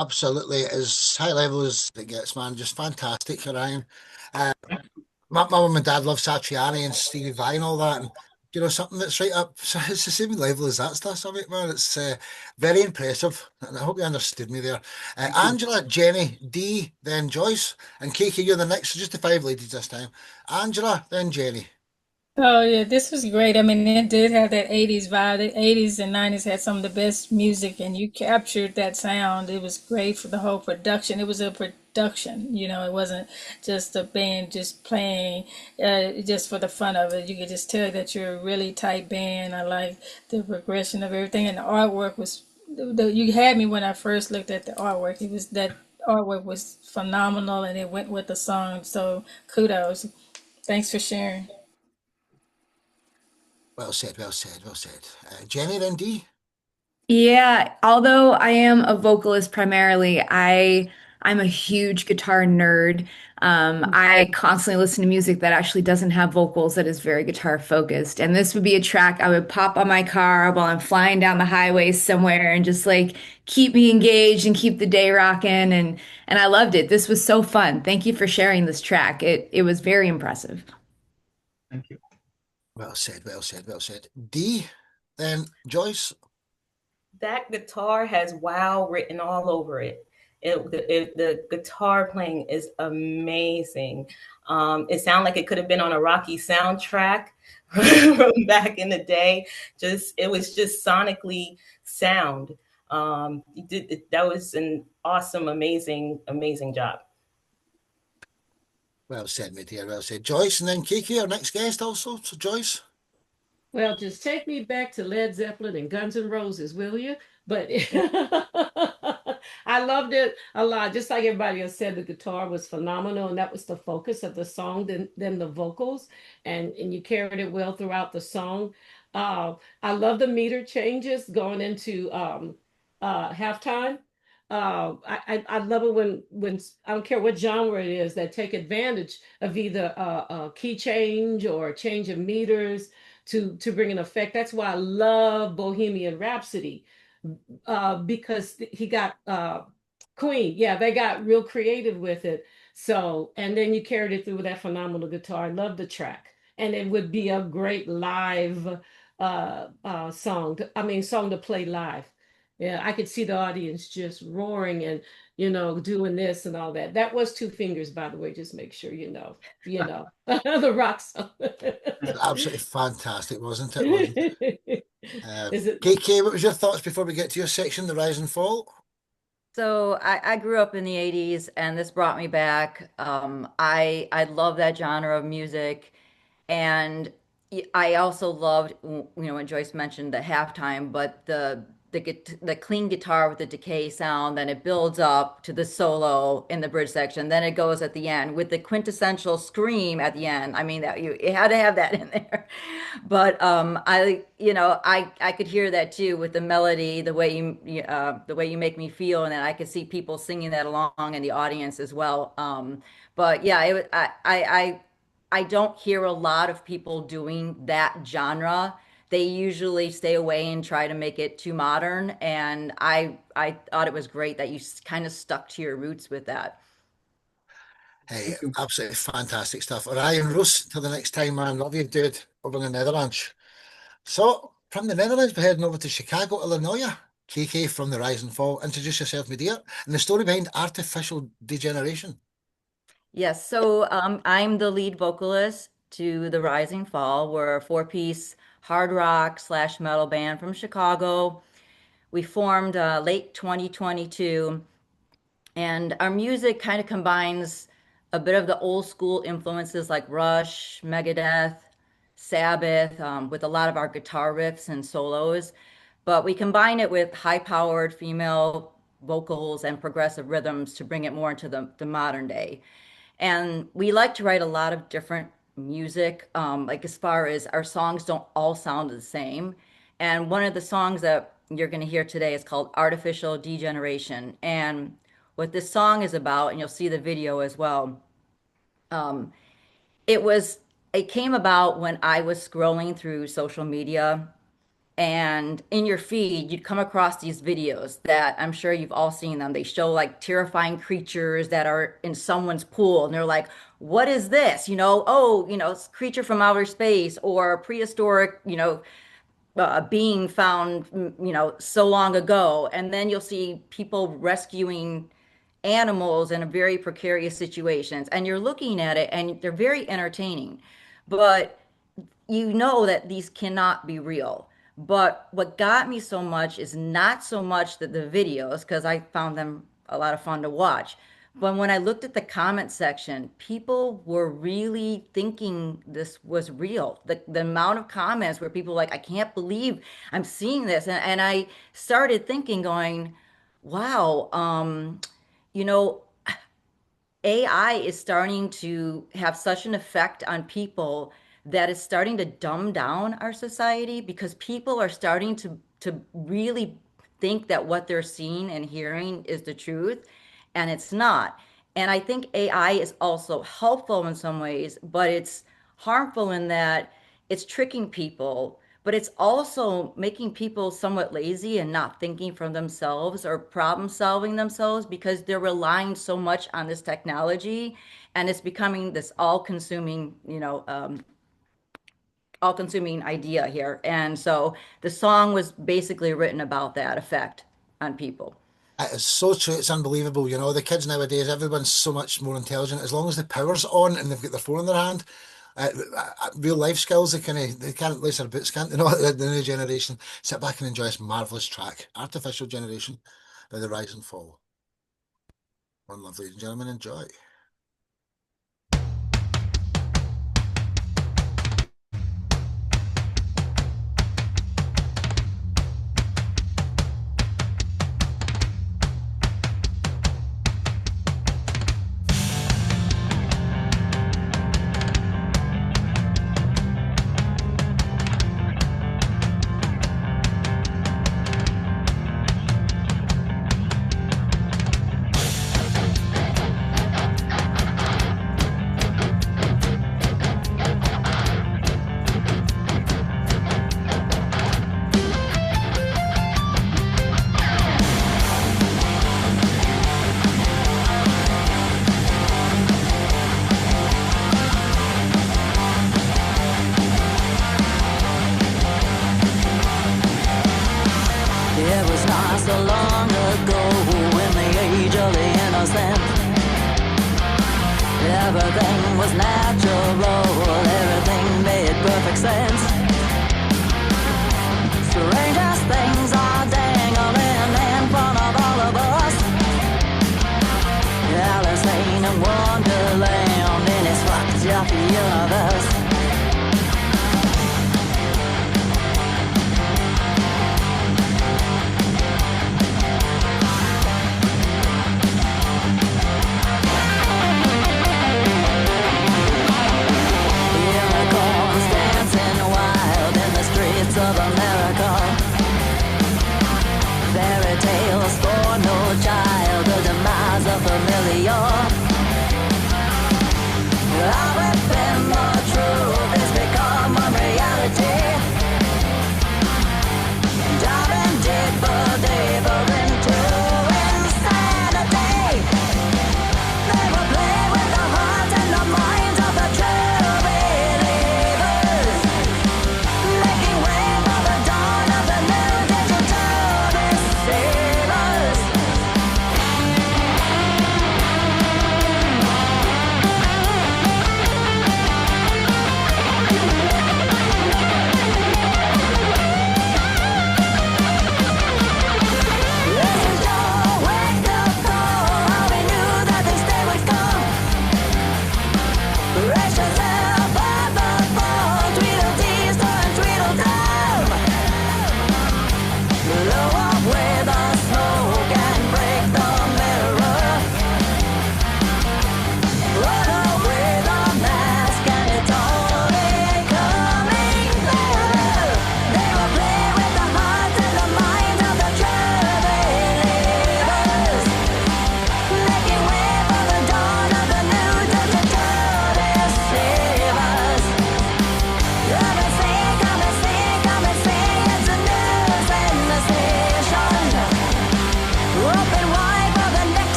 Absolutely, as high level as it gets, man. Just fantastic, Ryan. Uh, my mum and dad love Satriani and Stevie Vai and all that, and something that's right up. So it's the same level as that stuff, so it, man. It's very impressive, and I hope you understood me there. Thank you. Angela, Jenny, Dee, then Joyce, and Kiki. You're the next. So just the five ladies this time. Angela, then Jenny. Oh yeah, this was great. I mean, it did have that 80s vibe. The 80s and 90s had some of the best music, and you captured that sound. It was great for the whole production. It was a production, it wasn't just a band just playing just for the fun of it. You could just tell that you're a really tight band. I like the progression of everything, and the artwork was, you had me when I first looked at the artwork. That artwork was phenomenal, and it went with the song. So kudos. Thanks for sharing. Well said, well said, well said. Jenny, then Dee. Yeah, although I am a vocalist primarily, I'm a huge guitar nerd. I constantly listen to music that actually doesn't have vocals, that is very guitar focused. And this would be a track I would pop on my car while I'm flying down the highway somewhere and just like keep me engaged and keep the day rocking. And I loved it. This was so fun. Thank you for sharing this track. It was very impressive. Thank you. Well said, well said, well said. Dee, then Joyce. That guitar has wow written all over it. The guitar playing is amazing. It sounded like it could have been on a Rocky soundtrack from back in the day. It was just sonically sound. That was an awesome, amazing job. Well said, my dear. Well said. Joyce, and then Kiki, our next guest also. So Joyce. Well, just take me back to Led Zeppelin and Guns N' Roses, will you? But I loved it a lot. Just like everybody else said, the guitar was phenomenal, and that was the focus of the song, then the vocals, and you carried it well throughout the song. I love the meter changes going into halftime. I love it when I don't care what genre it is that take advantage of either a key change or a change of meters to bring an effect. That's why I love Bohemian Rhapsody, because he got Queen. Yeah, they got real creative with it. So, and then you carried it through with that phenomenal guitar. I love the track, and it would be a great live song to play live. Yeah, I could see the audience just roaring and doing this and all that. That was Two Fingers, by the way. Just make sure the rock song. Absolutely fantastic, wasn't it? Wasn't it? Is it? KK, what was your thoughts before we get to your section, the rise and fall? So I grew up in the 80s, and this brought me back. I love that genre of music, and I also loved, when Joyce mentioned the halftime, but the clean guitar with the decay sound, then it builds up to the solo in the bridge section, then it goes at the end with the quintessential scream at the end. I mean, that you had to have that in there. But I could hear that too with the melody, the way you make me feel, and then I could see people singing that along in the audience as well. But yeah, I don't hear a lot of people doing that genre. They usually stay away and try to make it too modern. And I thought it was great that you kind of stuck to your roots with that. Hey, absolutely fantastic stuff. Ryan Roos, till the next time, man. Love you, dude, over in the Netherlands. So, from the Netherlands, we're heading over to Chicago, Illinois. KK from the Rise and Fall. Introduce yourself, my dear, and the story behind Artificial Degeneration. Yes, so I'm the lead vocalist to The Rising Fall. We're a four-piece hard rock / metal band from Chicago. We formed late 2022, and our music kind of combines a bit of the old school influences like Rush, Megadeth, Sabbath, with a lot of our guitar riffs and solos, but we combine it with high-powered female vocals and progressive rhythms to bring it more into the modern day. And we like to write a lot of different music, like as far as our songs don't all sound the same. And one of the songs that you're going to hear today is called Artificial Degeneration. And what this song is about, and you'll see the video as well, it came about when I was scrolling through social media and in your feed, you'd come across these videos that I'm sure you've all seen them. They show like terrifying creatures that are in someone's pool, and they're like, what is this? It's a creature from outer space or a prehistoric, being found, so long ago. And then you'll see people rescuing animals in a very precarious situations, and you're looking at it and they're very entertaining, but you know that these cannot be real. But what got me so much is not so much that the videos, because I found them a lot of fun to watch, but when I looked at the comment section, people were really thinking this was real. The amount of comments where people were like, I can't believe I'm seeing this. And I started thinking, going, wow, AI is starting to have such an effect on people that is starting to dumb down our society, because people are starting to really think that what they're seeing and hearing is the truth, and it's not. And I think AI is also helpful in some ways, but it's harmful in that it's tricking people, but it's also making people somewhat lazy and not thinking for themselves or problem solving themselves, because they're relying so much on this technology, and it's becoming this all-consuming, all-consuming idea here. And so the song was basically written about that effect on people. It is so true. It's unbelievable. The kids nowadays, everyone's so much more intelligent. As long as the power's on and they've got their phone in their hand, real life skills, they can't lace their boots, can't they? The new generation. Sit back and enjoy this marvelous track, Artificial Generation by The Rise and Fall. One love, ladies and gentlemen, enjoy.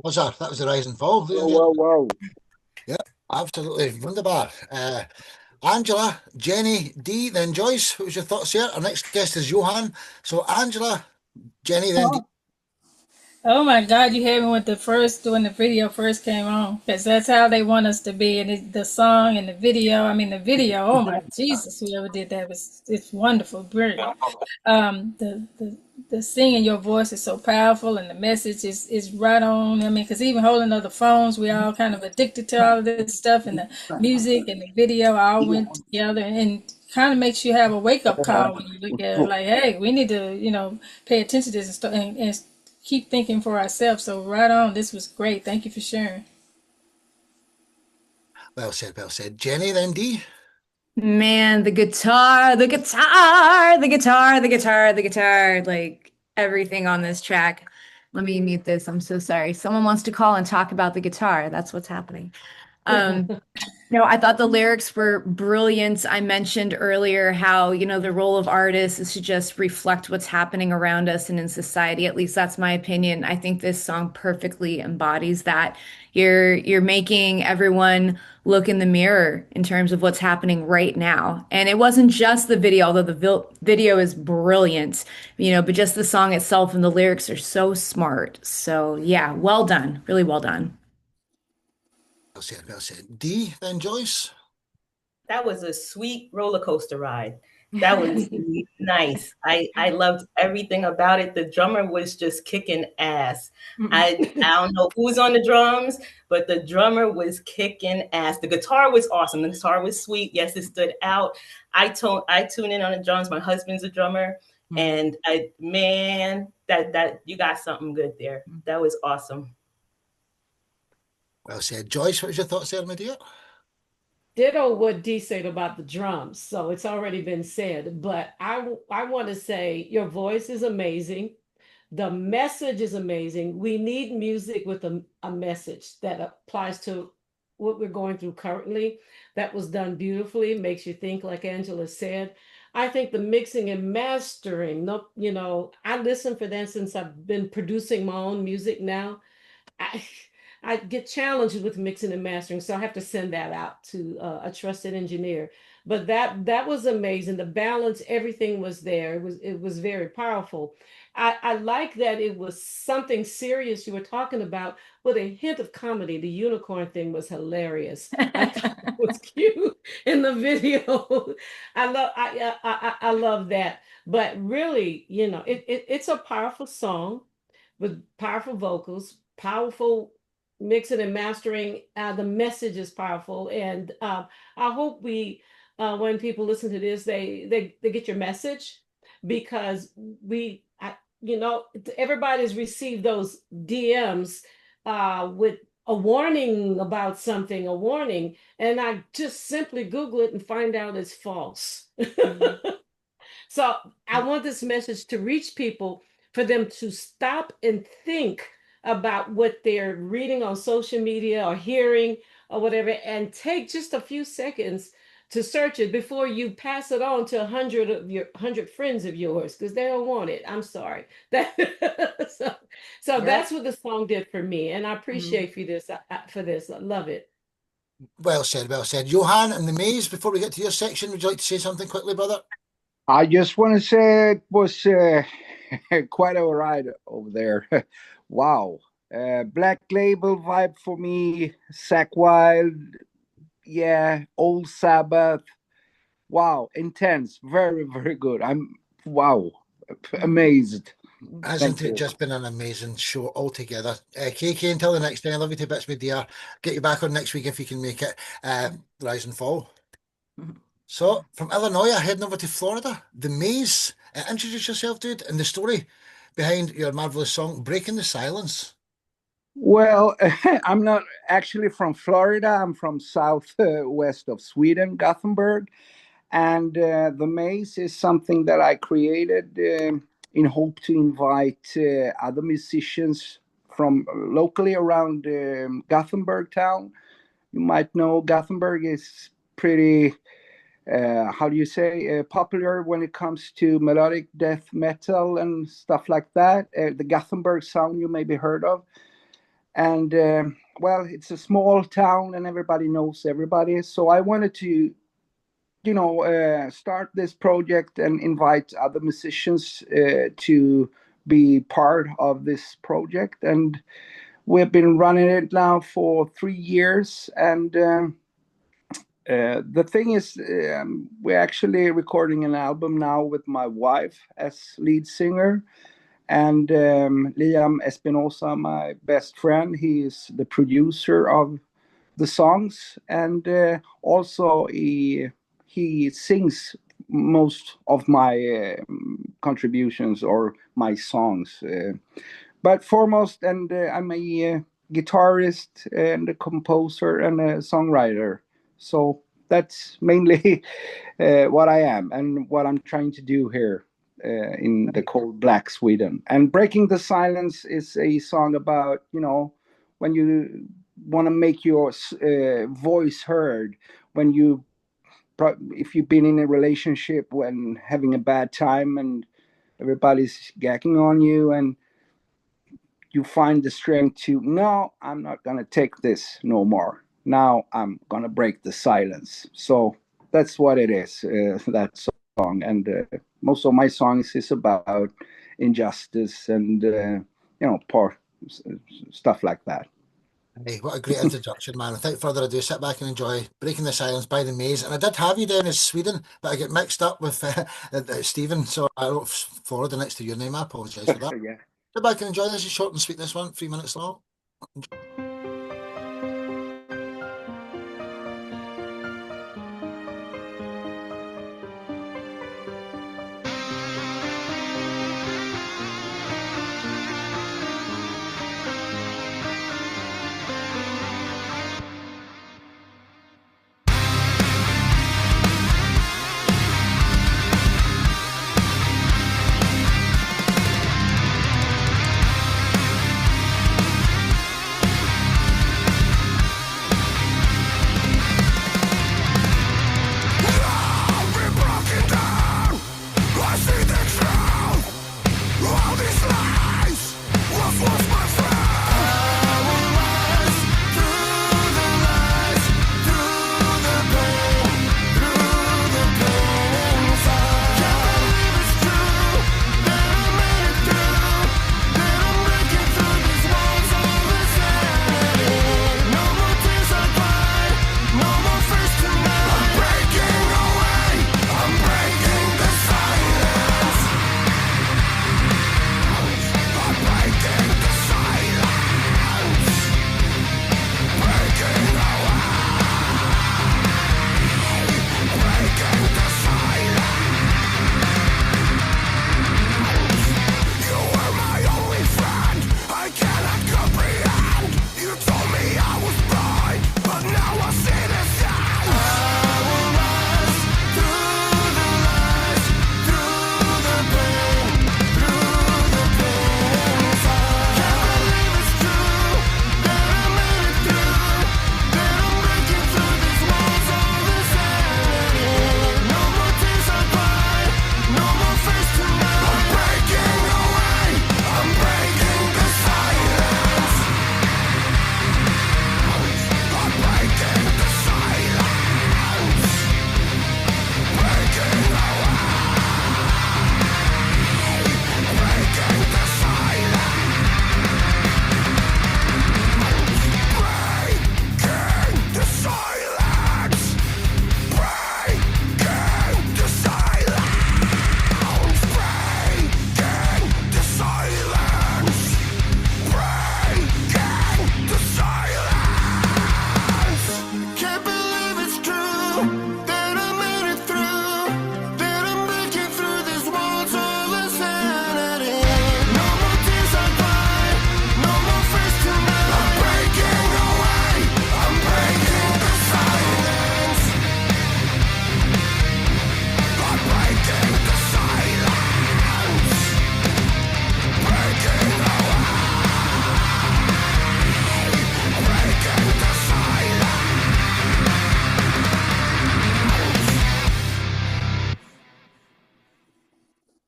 Was that? That was the Rise and Fall. Whoa. Yeah, absolutely wunderbar. Angela, Jenny, Dee, then Joyce. What was your thoughts here? Our next guest is Johan. So Angela, Jenny, then Dee. Oh my God, you had me with when the video first came on, because that's how they want us to be. And the song and the video, oh my Jesus, whoever did that it's wonderful, brilliant. The singing, your voice is so powerful, and the message is right on. Because even holding other phones, we all kind of addicted to all of this stuff, and the music and the video all went together, and kind of makes you have a wake up call when you look at it, like, hey, we need to, pay attention to this and keep thinking for ourselves. So right on, this was great. Thank you for sharing. Well said, well said. Jenny, then Dee. Man, the guitar, like everything on this track. Let me mute this. I'm so sorry. Someone wants to call and talk about the guitar. That's what's happening. I thought the lyrics were brilliant. I mentioned earlier how, the role of artists is to just reflect what's happening around us and in society. At least that's my opinion. I think this song perfectly embodies that. You're making everyone look in the mirror in terms of what's happening right now. And it wasn't just the video, although the video is brilliant, but just the song itself and the lyrics are so smart. So yeah, well done. Really well done. Well said, well said. Dee, then Joyce. That was a sweet roller coaster ride. That was nice. I loved everything about it. The drummer was just kicking ass. I don't know who's on the drums, but the drummer was kicking ass. The guitar was awesome. The guitar was sweet. Yes, it stood out. I tune in on the drums. My husband's a drummer, and that you got something good there. That was awesome. Well said. Joyce, what was your thoughts there, my dear? Ditto what Dee said about the drums. So it's already been said, but I want to say your voice is amazing. The message is amazing. We need music with a message that applies to what we're going through currently. That was done beautifully, makes you think, like Angela said. I think the mixing and mastering, I listen for that since I've been producing my own music now. I get challenged with mixing and mastering, so I have to send that out to a trusted engineer. But that was amazing. The balance, everything was there. It was very powerful. I like that it was something serious you were talking about with a hint of comedy. The unicorn thing was hilarious. I thought it was cute in the video. I love that. But really, it's a powerful song with powerful vocals, powerful mixing and mastering. The message is powerful, and I hope when people listen to this, they get your message, because everybody's received those DMs with a warning about something, and I just simply Google it and find out it's false. So I want this message to reach people, for them to stop and think about what they're reading on social media or hearing or whatever, and take just a few seconds to search it before you pass it on to 100 friends of yours, because they don't want it. I'm sorry. So that's what the song did for me, and I appreciate for this. I love it. Well said, well said. Johan and the Maze, before we get to your section, would you like to say something quickly, brother? I just want to say it was quite a ride over there. Wow. Black Label vibe for me. Zakk Wylde. Yeah. Old Sabbath. Wow. Intense. Very, very good. I'm amazed. Hasn't it just been an amazing show altogether? KK, until the next time, I love you to bits, my dear. Get you back on next week if you can make it. Rise and Fall. So, from Illinois, heading over to Florida, The Maze. Introduce yourself, dude, and the story behind your marvelous song, Breaking the Silence. Well, I'm not actually from Florida. I'm from southwest of Sweden, Gothenburg. And The Maze is something that I created in hope to invite other musicians from locally around Gothenburg town. You might know Gothenburg is pretty... popular when it comes to melodic death metal and stuff like that. The Gothenburg sound you maybe heard of. And well, it's a small town and everybody knows everybody. So I wanted to, start this project and invite other musicians to be part of this project. And we've been running it now for 3 years. And the thing is, we're actually recording an album now with my wife as lead singer. And Liam Espinosa, my best friend, he is the producer of the songs. And also he sings most of my contributions or my songs. But foremost, and I'm a guitarist and a composer and a songwriter. So that's mainly what I am and what I'm trying to do here in the cold black Sweden. And Breaking the Silence is a song about, when you want to make your voice heard, when if you've been in a relationship when having a bad time and everybody's gagging on you, and you find the strength to, no, I'm not going to take this no more. Now I'm going to break the silence. So that's what it is, that song. And most of my songs is about injustice and, stuff like that. Hey, what a great introduction, man. Without further ado, sit back and enjoy Breaking the Silence by The Maze. And I did have you down as Sweden, but I get mixed up with Stephen, so I wrote Florida next to your name. I apologise for that. Yeah. Sit back and enjoy this. It's short and sweet, this one, 3 minutes long.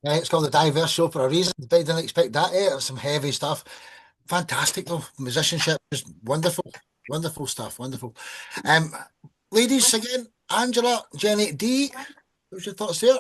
It's called The Diverse Show for a reason. I didn't expect that. It was some heavy stuff. fantastic though. Musicianship is wonderful, wonderful stuff, wonderful. Um, Ladies again, Angela, Jenny, Dee, what's your thoughts there?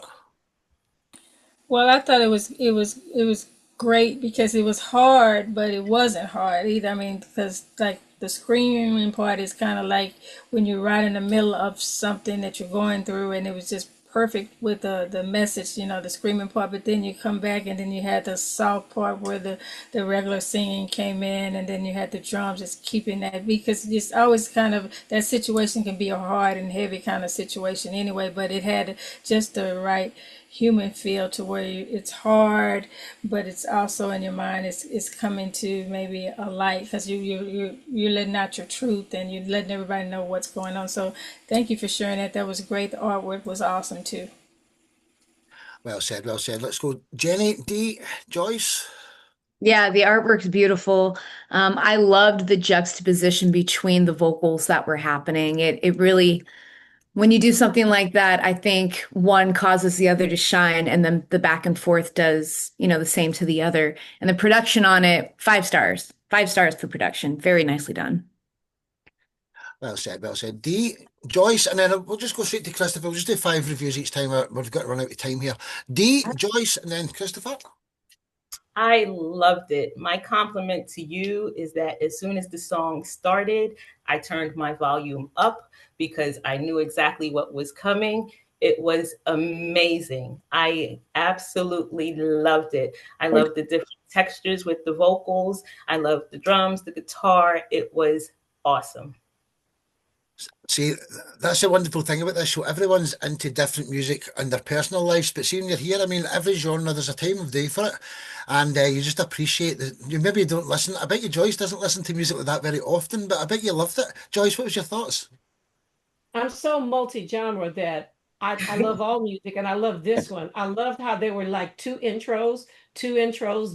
Well, I thought it was great because it was hard, but it wasn't hard either. I mean, because like the screaming part is kind of like when you're right in the middle of something that you're going through, and it was just perfect with the message, the screaming part. But then you come back, and then you had the soft part where the regular singing came in, and then you had the drums just keeping that because it's always kind of that situation can be a hard and heavy kind of situation anyway. But it had just the right human feel to where it's hard, but it's also in your mind. It's coming to maybe a light because you're letting out your truth and you're letting everybody know what's going on. So thank you for sharing that. That was great. The artwork was awesome too. Well said, well said. Let's go, Jenny, Dee, Joyce. Yeah, the artwork's beautiful. I loved the juxtaposition between the vocals that were happening. It really, when you do something like that, I think one causes the other to shine, and then the back and forth does, the same to the other. And the production on it, 5 stars. 5 stars for production. Very nicely done. Well said, well said. Dee, Joyce, and then we'll just go straight to Christopher. We'll just do 5 reviews each time. We've got to run out of time here. Dee, Joyce, and then Christopher. I loved it. My compliment to you is that as soon as the song started, I turned my volume up because I knew exactly what was coming. It was amazing. I absolutely loved it. I loved the different textures with the vocals. I loved the drums, the guitar. It was awesome. See, that's the wonderful thing about this show. Everyone's into different music in their personal lives, but seeing you're here, I mean, every genre, there's a time of day for it. And you just appreciate that. Maybe you don't listen. I bet you Joyce doesn't listen to music like that very often, but I bet you loved it. Joyce, what was your thoughts? I'm so multi-genre that I love all music, and I love this one. I loved how they were like two intros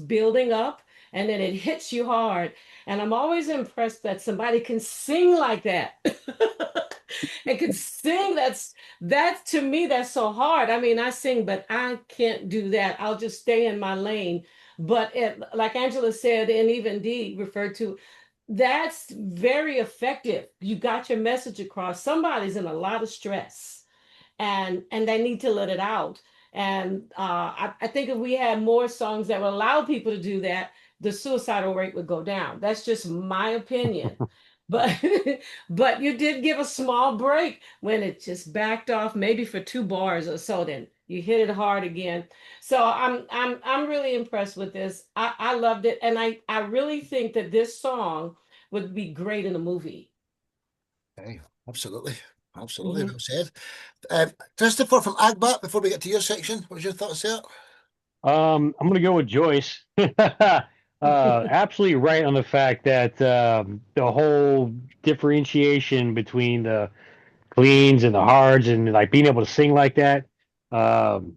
building up, and then it hits you hard. And I'm always impressed that somebody can sing like that. And can sing. That to me, that's so hard. I mean, I sing, but I can't do that. I'll just stay in my lane. But like Angela said, and even Dee referred to, that's very effective. You got your message across. Somebody's in a lot of stress, and they need to let it out. And I think if we had more songs that would allow people to do that, the suicidal rate would go down. That's just my opinion. But but you did give a small break when it just backed off, maybe for 2 bars or so. Then you hit it hard again. So I'm really impressed with this. I loved it, and I really think that this song would be great in a movie. Okay, absolutely. Absolutely, well said. Christopher from Agbat, before we get to your section, what was your thoughts there? I'm going to go with Joyce. Absolutely right on the fact that the whole differentiation between the cleans and the hards and like being able to sing like that. And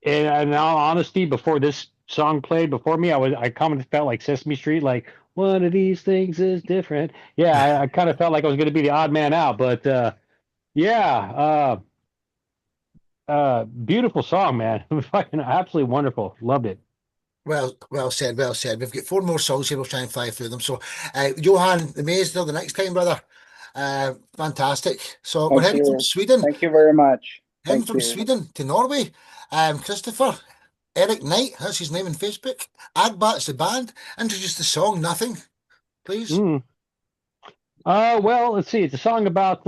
in all honesty, before this song played before me, I kind of felt like Sesame Street, like one of these things is different. Yeah, I kind of felt like I was going to be the odd man out, but yeah, beautiful song, man. Fucking absolutely wonderful. Loved it. Well said, well said. We've got 4 more songs here. We'll try and fly through them. So, Johan, the Maze till the next time, brother. Fantastic. So we're heading from Sweden. Thank you very much. Heading from Sweden to Norway. Christopher, Eric Knight, that's his name on Facebook. Agbat's the band. Introduce the song, Nothing, please. Well, let's see. It's a song about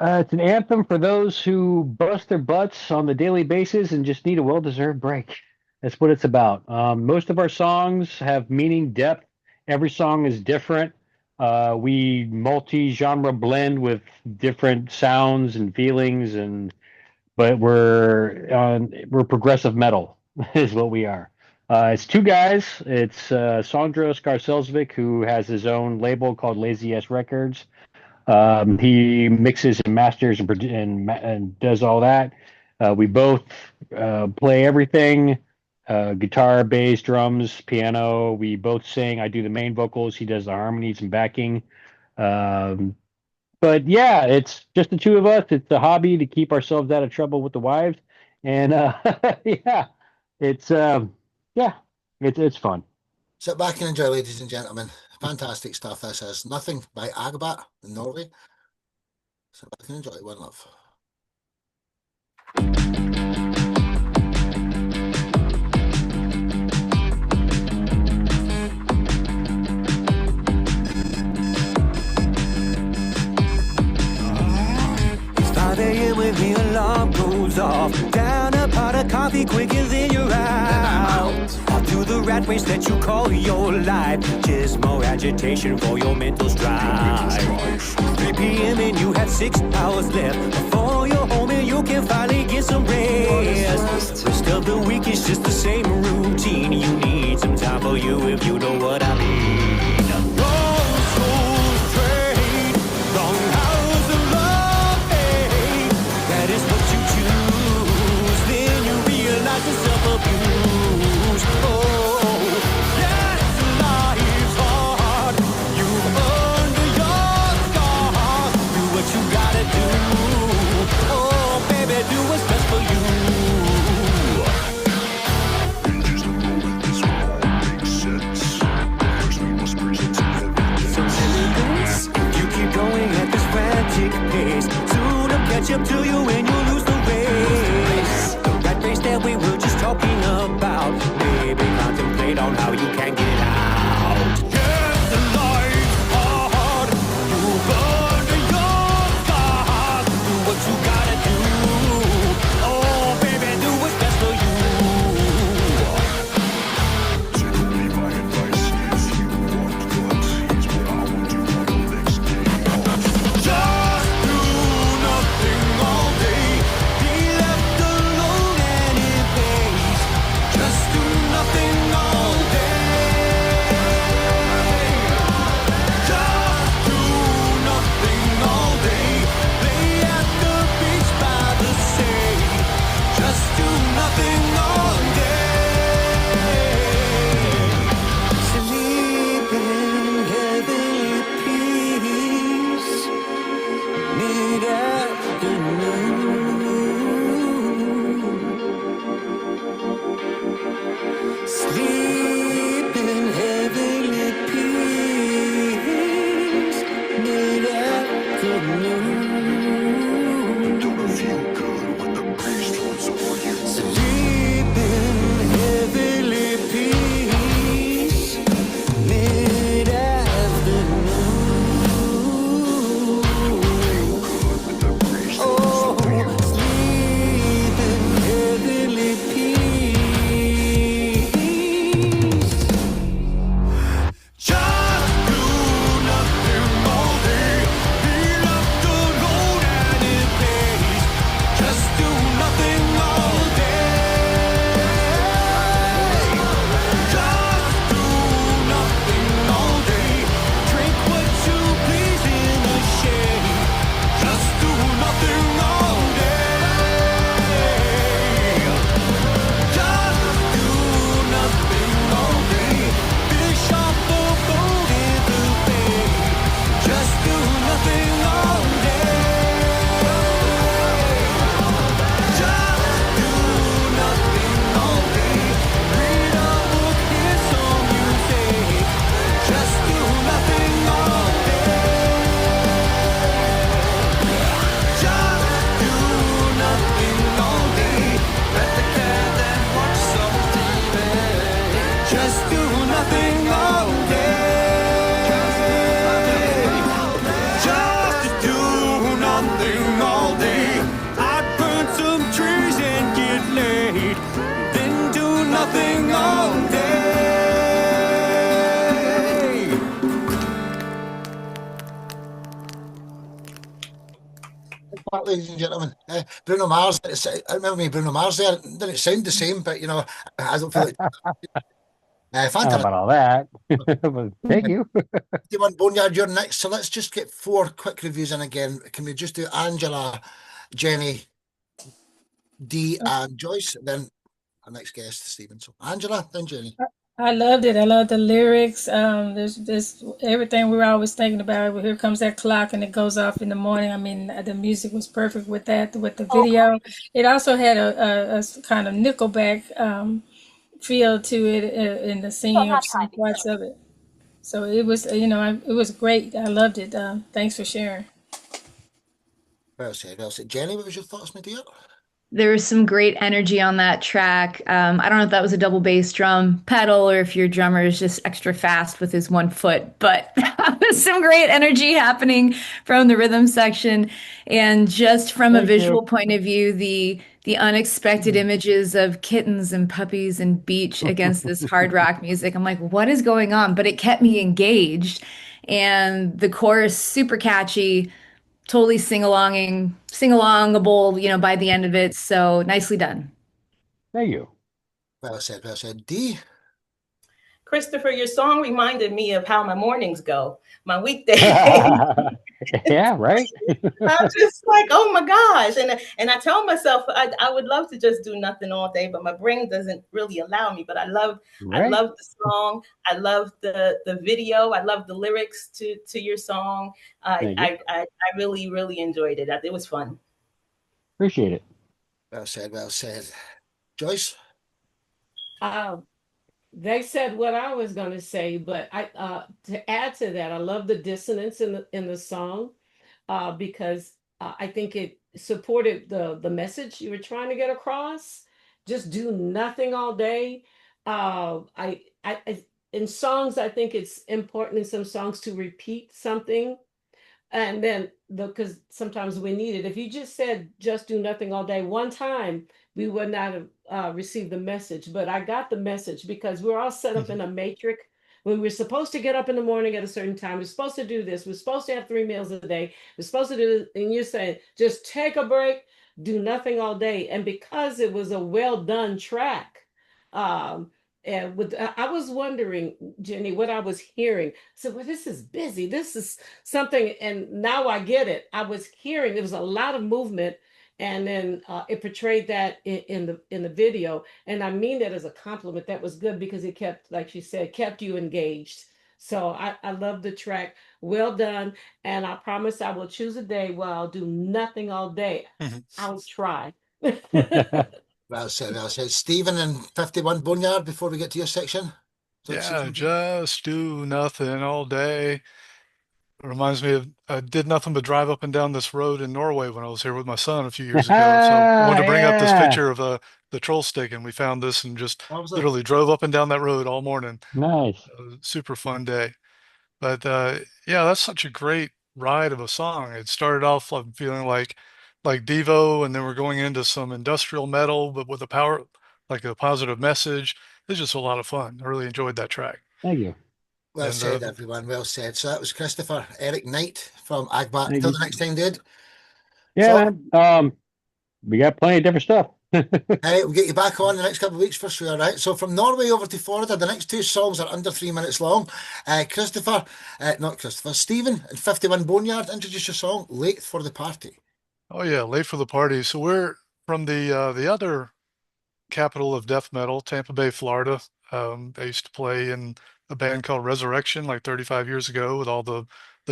it's an anthem for those who bust their butts on the daily basis and just need a well-deserved break. That's what it's about. Most of our songs have meaning, depth. Every song is different. We multi-genre blend with different sounds and feelings, but we're progressive metal is what we are. It's 2 guys. It's Sondro Skarselvik, who has his own label called Lazy S Records. He mixes and masters and does all that. We both play everything. Guitar, bass, drums, piano. We both sing. I do the main vocals. He does the harmonies and backing. But yeah, it's just the 2 of us. It's a hobby to keep ourselves out of trouble with the wives. And yeah, it's fun. Sit back and enjoy, ladies and gentlemen. Fantastic stuff this is. Nothing by Agbat in Norway. Sit back and enjoy. One love. It's 5 a.m. when the alarm goes off. Down a pot of coffee quicker than you're out. Off to the rat race that you call your life. Just more agitation for your mental strife. 3 p.m. and you have 6 hours left before you're home and you can finally get some rest. Rest of the week is just the same routine. You need some time for you if you know what I mean. Catch up to you and you'll lose the race. The rat race that we were just talking about. Maybe contemplate on how you can get out. Yes, the life's hard. You burn to your scars. Do what you gotta do. Oh, baby, do what's best for you. Take only my advice if you want good. Here's what I will do on the next day. Just do nothing all day. Be left alone and in peace. Just do nothing all day. Just do nothing all day. Lay at the beach by the sea. Just do nothing all day. Sleep in heavenly peace. Mid afternoon. Sleep in heavenly peace. Mid afternoon. Don't feel good when the breeze throws over you. Sleep in heavenly peace. Mid afternoon. Oh, sleep in heavenly peace. Just do nothing all day. Be left alone and in peace. Just do nothing all day. Just do nothing all day. Drink what you please in the shade. Just do nothing all day. Just do nothing all day. Fish off the boat in the bay. Just do nothing all day. Just do nothing all day. Read a book, hear some music. Just do nothing all day. Just do nothing all day. Let the cat and watch some TV. Just do nothing all day. Just do nothing all day. I'd burn some trees and get laid. Then do nothing all day. Back, ladies and gentlemen. Bruno Mars. I remember me, Bruno Mars there. It didn't sound the same, but I don't feel like. How Fantastic. about all that? Well, thank you. Demon Boneyard, you're next. So let's just get 4 quick reviews in again. Can we just do Angela, Jenny, Dee, and Joyce? Then our next guest, Stephen. So Angela, then Jenny. I loved it. I love the lyrics. There's everything we were always thinking about. Well, here comes that clock, and it goes off in the morning. I mean, the music was perfect with that. With the video, it also had a kind of Nickelback feel to it in the singing of some parts of it. So it was, it was great. I loved it. Thanks for sharing. Well said, well said. Jenny, what was your thoughts, my dear? There was some great energy on that track. I don't know if that was a double bass drum pedal or if your drummer is just extra fast with his 1 foot, but there was some great energy happening from the rhythm section. And just from a Thank visual you. point of view, the unexpected images of kittens and puppies and beach against this hard rock music. I'm like, what is going on? But it kept me engaged. And the chorus, super catchy, totally sing-alongable, by the end of it. So nicely done. Thank you. Well said, well said. Dee? Christopher, your song reminded me of how my mornings go, my weekdays. Yeah, right. I'm just like, oh my gosh. And I tell myself I would love to just do nothing all day, but my brain doesn't really allow me. But I love Right. the song. I love the video. I love the lyrics to your song. Thank you. I really, really enjoyed it. It was fun. Appreciate it. Well said, well said. Joyce? They said what I was going to say, but to add to that, I love the dissonance in the song because I think it supported the message you were trying to get across. Just do nothing all day. In songs, I think it's important in some songs to repeat something, and then because sometimes we need it. If you just said just do nothing all day one time, we would not have received the message. But I got the message because we're all set up in a matrix. When we're supposed to get up in the morning at a certain time, we're supposed to do this. We're supposed to have 3 meals a day. We're supposed to do this. And you're saying, just take a break, do nothing all day. And because it was a well done track, I was wondering, Jenny, what I was hearing. I said, well, this is busy. This is something. And now I get it. I was hearing there was a lot of movement. And then it portrayed that in the video. And I mean that as a compliment. That was good because it kept, like she said, kept you engaged. So I love the track. Well done. And I promise I will choose a day where I'll do nothing all day. I'll try. Well said, well said. Stephen and 51 Boneyard before we get to your section. Yeah, just do nothing all day. It reminds me of I did nothing but drive up and down this road in Norway when I was here with my son a few years ago. So I wanted to bring up this Yeah. picture of the troll stick, and we found this and just What was it? literally drove up and down that road all morning. Nice. Super fun day. But yeah, that's such a great ride of a song. It started off feeling like Devo, and then we're going into some industrial metal, but with a power, like a positive message. It's just a lot of fun. I really enjoyed that track. Thank you. Well And, said, everyone. Well said. So that was Christopher Eric Knight from Agbat. Thank Till you. the next time, dude. Yeah, man. We got plenty of different stuff. We'll get you back on the next couple of weeks for sure, right? So from Norway over to Florida, the next 2 songs are under 3 minutes long. Stephen and 51 Boneyard, introduce your song, Late for the Party. Oh yeah, Late for the Party. So we're from the other capital of death metal, Tampa Bay, Florida. I used to play in a band called Resurrection like 35 years ago with all the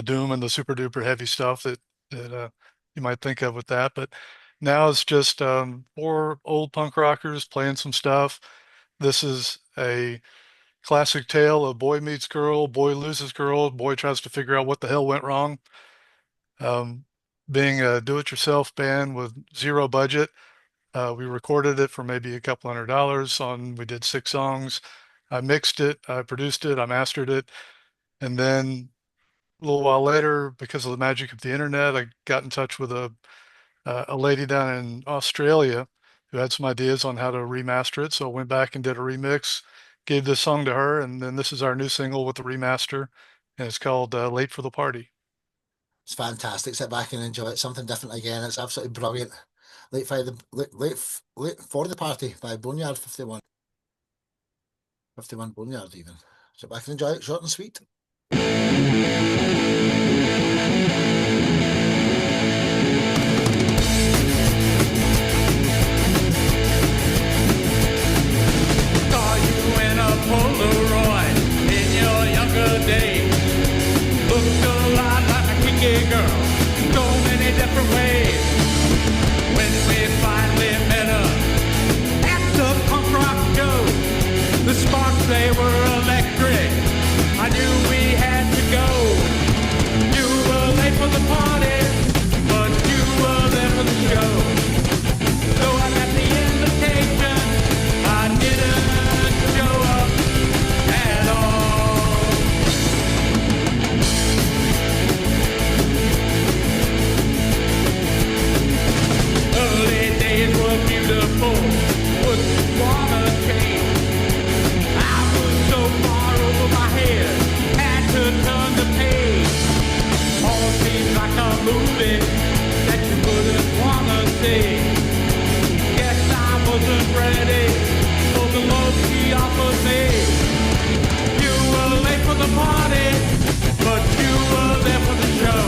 doom and the super duper heavy stuff that you might think of with that. But now it's just 4 old punk rockers playing some stuff. This is a classic tale of boy meets girl, boy loses girl, boy tries to figure out what the hell went wrong. Being a do-it-yourself band with 0 budget, we recorded it for maybe a couple $100 we did 6 songs. I mixed it, I produced it, I mastered it. And then a little while later, because of the magic of the internet, I got in touch with a lady down in Australia who had some ideas on how to remaster it. So I went back and did a remix, gave this song to her, and then this is our new single with the remaster, and it's called Late for the Party. It's fantastic. Sit back and enjoy it. Something different again. It's absolutely brilliant. Late for the Party by Boneyard 51. 51 Boneyard even. Sit back and enjoy it. Short and sweet. Saw you in a Polaroid in your younger days. Looked a lot like a freaky girl, so many different ways. When we finally met up at the punk rock show, ready for the love she offered me. You were late for the party, but you were there for the show.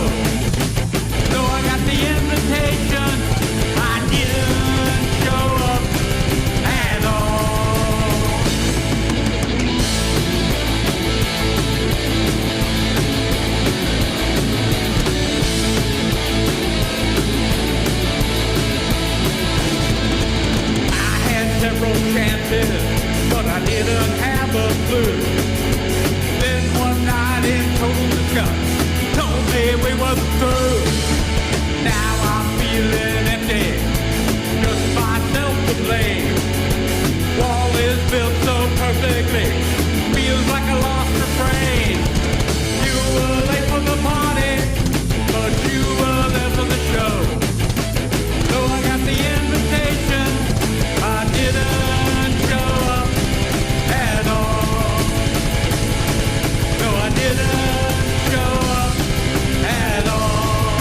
So I got the invitation, I didn't show up at all. I had several chances, but I didn't have a clue. Then one night in total disgust, told me we were through. Now I'm feeling empty, just myself to blame. Wall is built so perfectly, feels like a lost refrain. You were late for the party, but you were there for the show. So I got the invitation, I didn't show up at all. No, I didn't show up at all.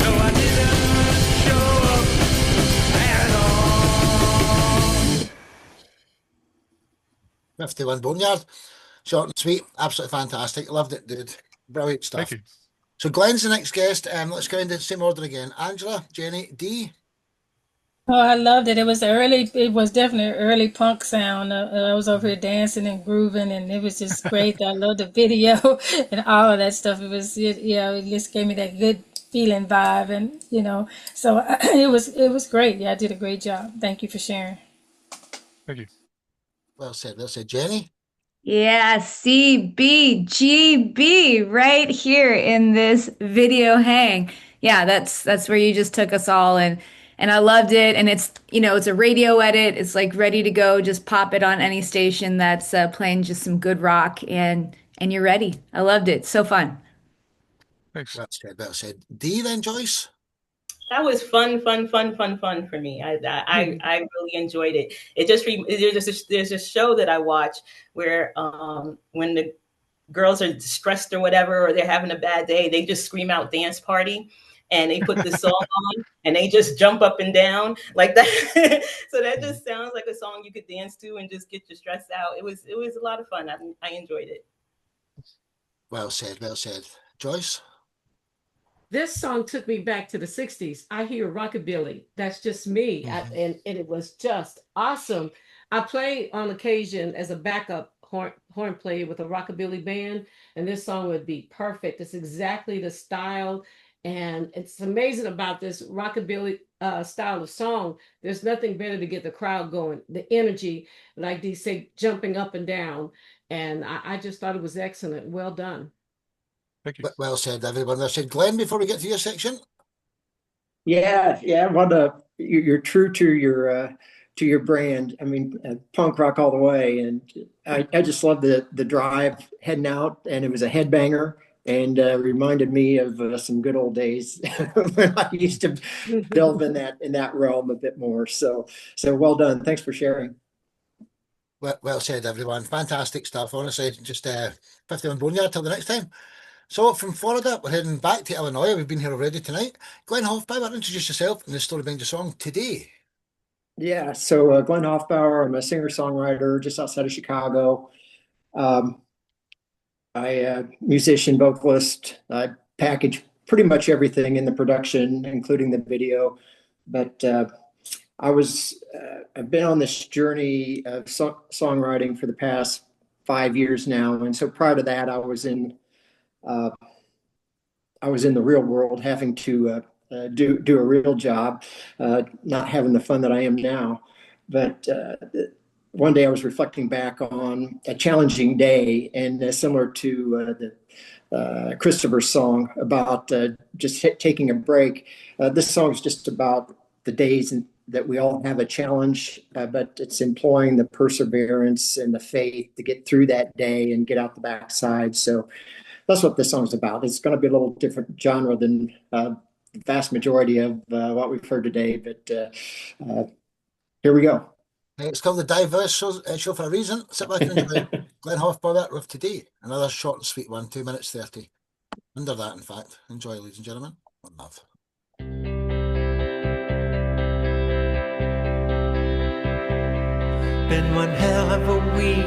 No, I didn't show up at all. 51 Boneyard. Short and sweet. Absolutely fantastic. Loved it, dude. Brilliant stuff. Thank you. So Glenn's the next guest. Let's go into the same order again. Angela, Jenny, Dee. Oh, I loved it. It was definitely an early punk sound. I was over here dancing and grooving, and it was just great. I loved the video and all of that stuff. It just gave me that good feeling vibe, and so it was great. Yeah, I did a great job. Thank you for sharing. Thank you. Well said. Jenny. Yeah, CBGB right here in this video hang. Yeah, that's where you just took us all, and I loved it. And it's it's a radio edit. It's like ready to go. Just pop it on any station that's playing just some good rock, and you're ready. I loved it. So fun. Thanks. Well said. Dee then, Joyce. That was fun for me. I really enjoyed it. It just there's a show that I watch where when the girls are stressed or whatever, or they're having a bad day, they just scream out "dance party," and they put the song on and they just jump up and down like that. So that just sounds like a song you could dance to and just get your stress out. It was a lot of fun. I enjoyed it. Well said. Joyce. This song took me back to the 60s. I hear rockabilly. That's just me. And it was just awesome. I play on occasion as a backup horn player with a rockabilly band, and this song would be perfect. It's exactly the style. And it's amazing about this rockabilly style of song. There's nothing better to get the crowd going. The energy, like they say, jumping up and down. And I just thought it was excellent. Well done. Thank you. Well said, everyone. Well said. Glenn, before we get to your section. Yeah. You're true to your brand. I mean, punk rock all the way, and I just love the drive heading out, and it was a headbanger, and reminded me of some good old days when I used to delve in that realm a bit more. So well done. Thanks for sharing. Well said, everyone. Fantastic stuff. Honestly, just 51 Boneyard till the next time. So from Florida, we're heading back to Illinois. We've been here already tonight. Glenn Hoffbauer, introduce yourself and the story behind your song today. Yeah, so Glenn Hoffbauer, I'm a singer-songwriter just outside of Chicago. I musician, vocalist. I package pretty much everything in the production, including the video. But I've been on this journey of songwriting for the past 5 years now, and so prior to that, I was in the real world, having to do a real job, not having the fun that I am now. But one day I was reflecting back on a challenging day, and similar to the Christopher song about just taking a break. This song is just about the days that we all have a challenge, but it's employing the perseverance and the faith to get through that day and get out the backside. So that's what this song's about. It's going to be a little different genre than the vast majority of what we've heard today, but here we go. It's called The Diverse Show for a reason. Sit back and enjoy Glenn Hoffbauer with Today. Another short and sweet one, 2 minutes 30. Under that, in fact. Enjoy, ladies and gentlemen. One love. Been one hell of a week.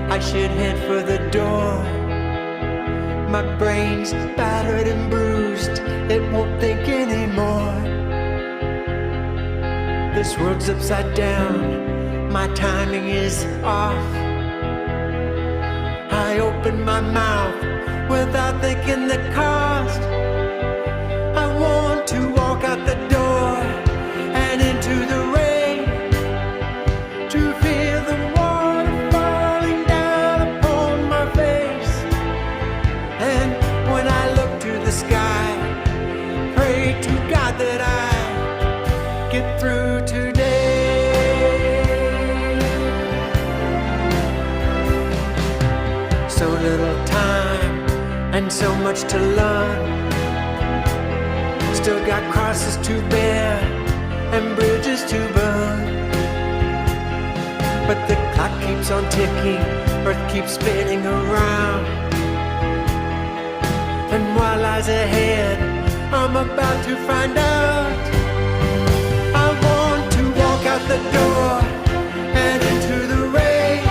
I should head for the door. My brain's battered and bruised. It won't think anymore. This world's upside down. My timing is off. I open my mouth without thinking the cost. I want to walk out the door and into the rain, to feel the water falling down upon my face. And when I look to the sky, pray to God that I get through today. So little time and so much to learn. Still got crosses to bear and bridges to burn. But the clock keeps on ticking, earth keeps spinning around. And what lies ahead, I'm about to find out. I want to walk out the door and into the rain,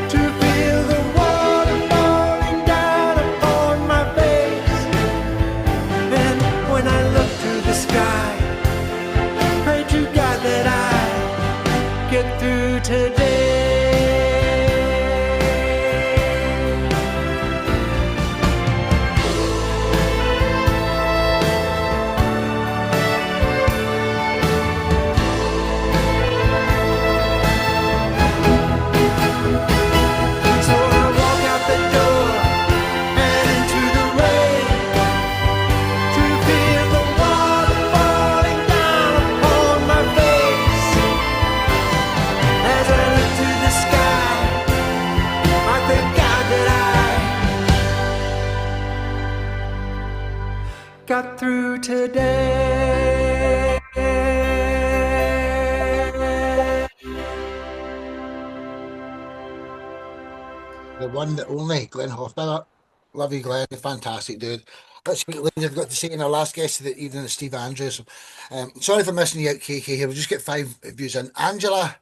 to feel the water falling down upon my face. And when I look to the sky, pray to God that I get through today. So I walk out the door and into the rain, to feel the water falling down upon my face. As I look to the sky, I thank God that I got through today. The one, the only Glenn Hoffman. Love you, Glenn. Fantastic, dude. Let's see what Lindsay have got to say in our last guest of the evening, is Steve Andrews. Sorry for missing you out, KK here. We'll just get 5 views in. Angela,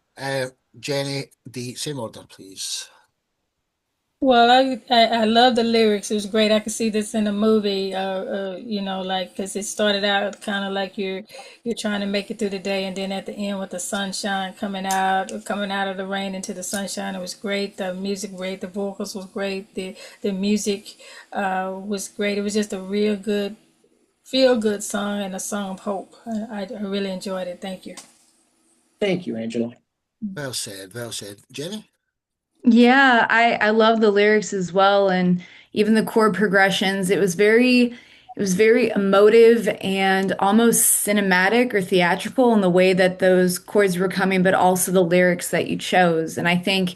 Jenny, D, same order, please. Well, I love the lyrics. It was great. I could see this in a movie, you know, like, because it started out kind of like you're trying to make it through the day, and then at the end with the sunshine coming out of the rain into the sunshine. It was great. The music great. The vocals was great. The music was great. It was just a real good, feel good song and a song of hope. I really enjoyed it. Thank you. Thank you, Angela. Well said, well said. Jenny? Yeah, I love the lyrics as well, and even the chord progressions. It was very emotive and almost cinematic or theatrical in the way that those chords were coming, but also the lyrics that you chose. And I think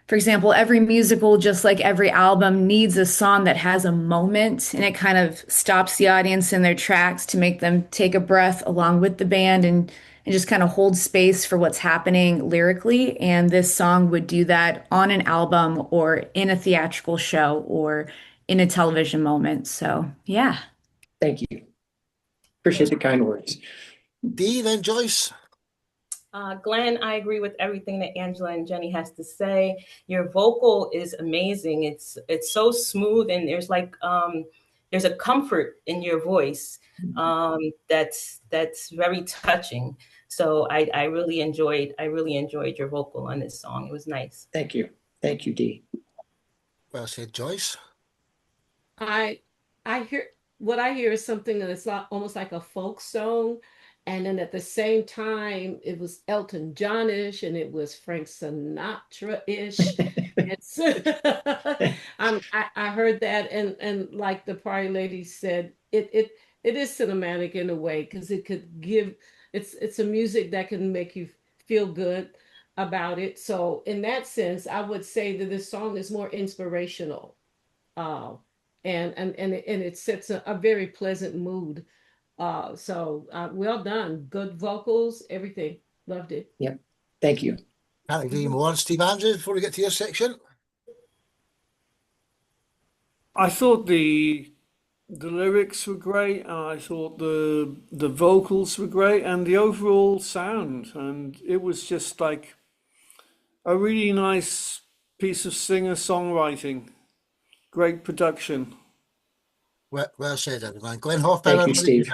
for example, every musical, just like every album, needs a song that has a moment, and it kind of stops the audience in their tracks to make them take a breath along with the band and just kind of hold space for what's happening lyrically. And this song would do that on an album or in a theatrical show or in a television moment. So, yeah. Thank you. Appreciate the kind words. D, then Joyce. Glenn, I agree with everything that Angela and Jenny has to say. Your vocal is amazing. It's so smooth, and there's a comfort in your voice that's very touching. So I really enjoyed your vocal on this song. It was nice. Thank you. Thank you, D. Well said, Joyce. I hear what I hear is something that's almost like a folk song, and then at the same time it was Elton John-ish and it was Frank Sinatra-ish. It's I heard that, and like the prior lady said, it is cinematic in a way, because it could give it's a music that can make you feel good about it. So in that sense, I would say that this song is more inspirational. And it sets a very pleasant mood. So well done. Good vocals, everything. Loved it. Yep. Thank you. Can't agree more. Steve Andrews, before we get to your section. I thought the the lyrics were great, and I thought the vocals were great, and the overall sound, and it was just like a really nice piece of singer-songwriting. Great production. Well said, everyone. Glenn Hoffman, Thank you, Steve.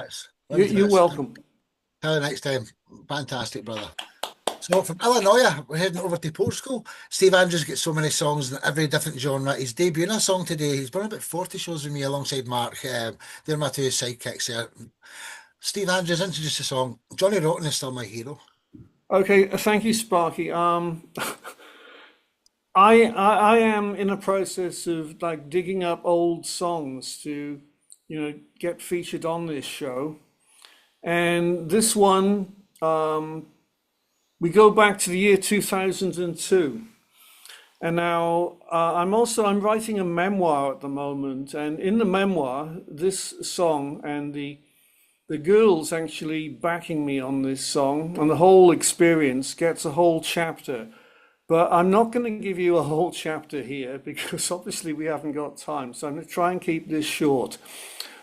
You're welcome. Till the next time. Fantastic, brother. So from Illinois, we're heading over to Portugal. Steve Andrews gets so many songs in every different genre. He's debuting a song today. He's done about 40 shows with me alongside Mark. They're my two sidekicks there. Steve Andrews introduced the song. Johnny Rotten is still my hero. Okay, thank you, Sparky. I am in a process of like digging up old songs to, get featured on this show. And this one, we go back to the year 2002. And now I'm writing a memoir at the moment. And in the memoir, this song and the girls actually backing me on this song and the whole experience gets a whole chapter. But I'm not going to give you a whole chapter here because obviously we haven't got time. So I'm going to try and keep this short.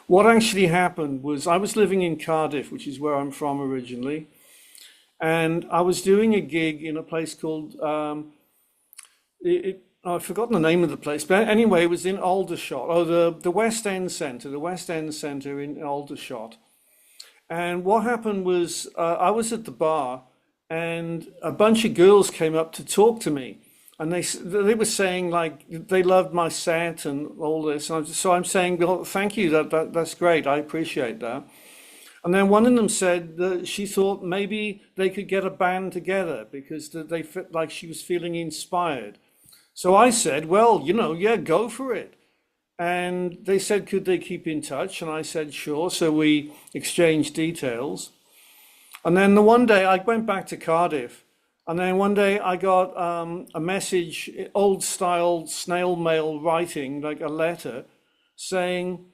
What actually happened was I was living in Cardiff, which is where I'm from originally. And I was doing a gig in a place called, I've forgotten the name of the place, but anyway, it was in Aldershot, the West End Centre in Aldershot. And what happened was I was at the bar and a bunch of girls came up to talk to me. And they were saying like they loved my set and all this. And so I'm saying, well, thank you, that's great, I appreciate that. And then one of them said that she thought maybe they could get a band together because they felt like she was feeling inspired. So I said, well, yeah, go for it. And they said, could they keep in touch? And I said, sure. So we exchanged details. And then the one day I went back to Cardiff. And then one day I got a message, old style snail mail writing, like a letter, saying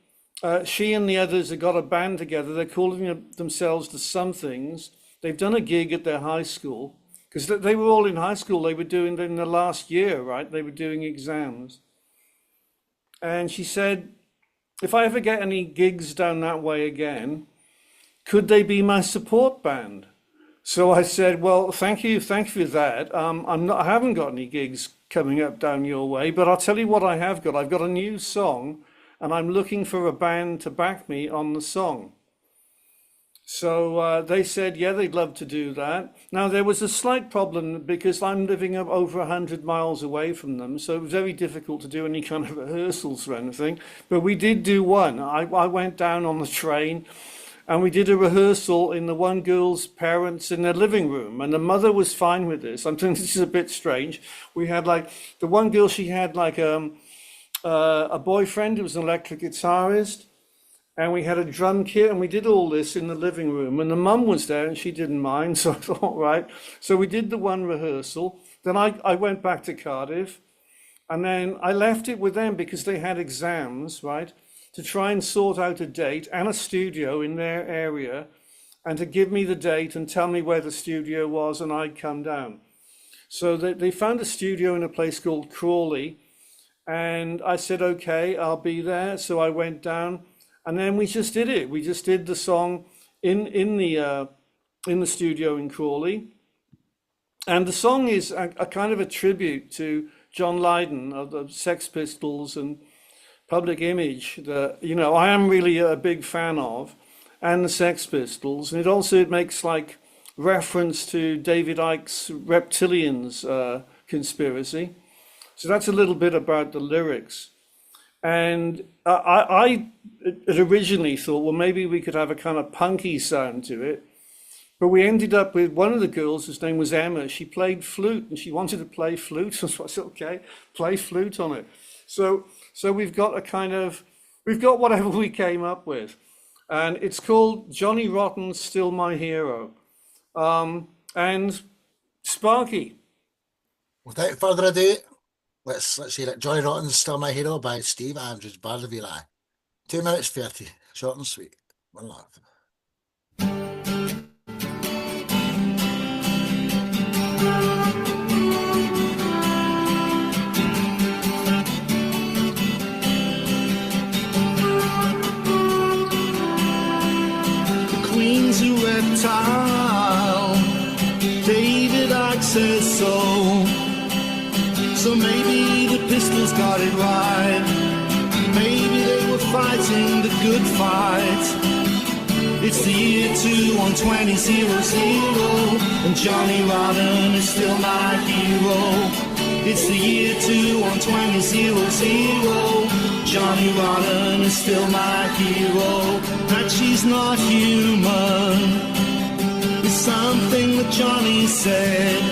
she and the others have got a band together. They're calling themselves the Somethings. They've done a gig at their high school because they were all in high school. They were doing in the last year, right? They were doing exams. And she said, if I ever get any gigs down that way again, could they be my support band? So I said, well, thank you for that. I haven't got any gigs coming up down your way, but I'll tell you what I have got. I've got a new song, and I'm looking for a band to back me on the song. So they said, yeah, they'd love to do that. Now, there was a slight problem because I'm living up over 100 miles away from them, so it was very difficult to do any kind of rehearsals or anything. But we did do one. I went down on the train, and we did a rehearsal in the one girl's parents in their living room. And the mother was fine with this. I'm thinking this is a bit strange. We had like, the one girl, she had like a boyfriend who was an electric guitarist. And we had a drum kit and we did all this in the living room. And the mum was there and she didn't mind. So I thought, all right. So we did the one rehearsal. Then I went back to Cardiff. And then I left it with them because they had exams, right? To try and sort out a date and a studio in their area and to give me the date and tell me where the studio was and I'd come down. So they found a studio in a place called Crawley and I said, okay, I'll be there. So I went down and then we just did it. We just did the song in the studio in Crawley. And the song is a kind of a tribute to John Lydon of the Sex Pistols and Public Image that, I am really a big fan of, and the Sex Pistols. And it makes like reference to David Icke's Reptilians conspiracy. So that's a little bit about the lyrics. And I originally thought, well, maybe we could have a kind of punky sound to it. But we ended up with one of the girls, whose name was Emma. She played flute and she wanted to play flute. So I said, okay, play flute on it. So we've got we've got whatever we came up with. And it's called Johnny Rotten's Still My Hero. And Sparky. Without further ado, let's hear it. Johnny Rotten's Still My Hero by Steve Andrews, Bard of Eli. 2 minutes 30, short and sweet. One love. futile. David Icke says so. So maybe the Pistols got it right. Maybe they were fighting the good fight. It's the year 212000, and Johnny Rotten is still my hero. It's the year 212000, Johnny Rotten is still my hero. That she's not human is something that Johnny said.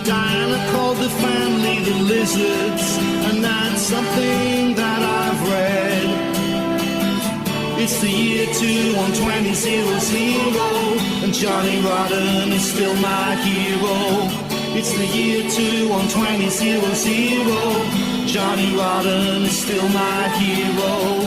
Diana called the family the Lizards, and that's something that I've read. It's the year 212000, and Johnny Rotten is still my hero. It's the year 212000, Johnny Rotten is still my hero.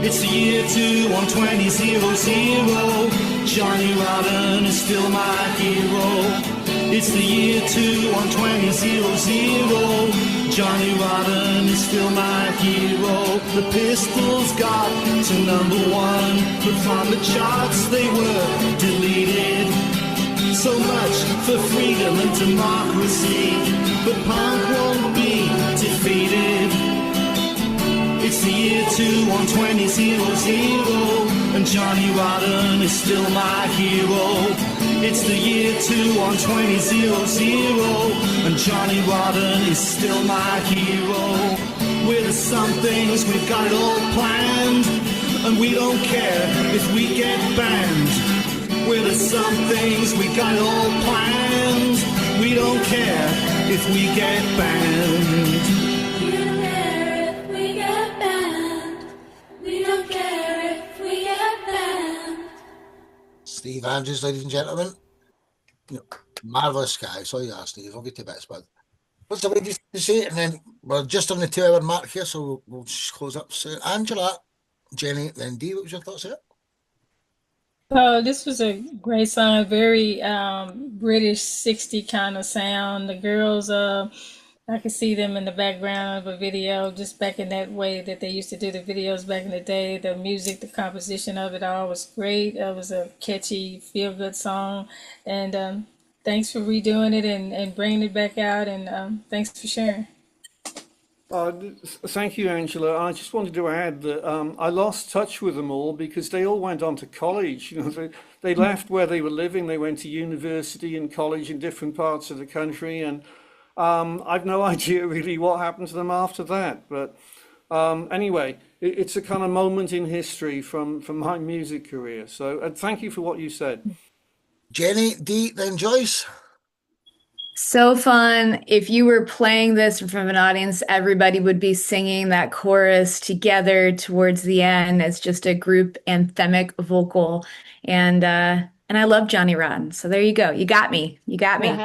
It's the year 212000, Johnny Rotten is still my hero. It's the year 212000, Johnny Rotten is still my hero. The Pistols got to #1, but from the charts they were deleted. So much for freedom and democracy, but punk won't be defeated. It's the year 212000, and Johnny Rotten is still my hero. It's the year 212000, and Johnny Rotten is still my hero. We're the somethings, we've got it all planned, and we don't care if we get banned. We're the somethings, we got it all planned, we don't care if we get banned. Steve Andrews, ladies and gentlemen. Marvellous guy. So yeah, Steve, I'll get to bits, but what's the way you to say it? And then we're just on the 2-hour mark here, so we'll just close up. So Angela, Jenny, then Dee, what was your thoughts on it? Oh, this was a great song, very British 60 kind of sound. The girls, I could see them in the background of a video, just back in that way that they used to do the videos back in the day. The music, the composition of it all was great. It was a catchy, feel-good song. And thanks for redoing it and bringing it back out. And thanks for sharing. Thank you, Angela. I just wanted to add that I lost touch with them all because they all went on to college. You know, they left where they were living. They went to university and college in different parts of the country, and I've no idea really what happened to them after that. But anyway, it's a kind of moment in history from my music career. So thank you for what you said. Jenny, Dee, then Joyce. So fun. If you were playing this in front of an audience, everybody would be singing that chorus together towards the end. It's just a group anthemic vocal. And I love Johnny Rotten. So there you go. You got me. You got me.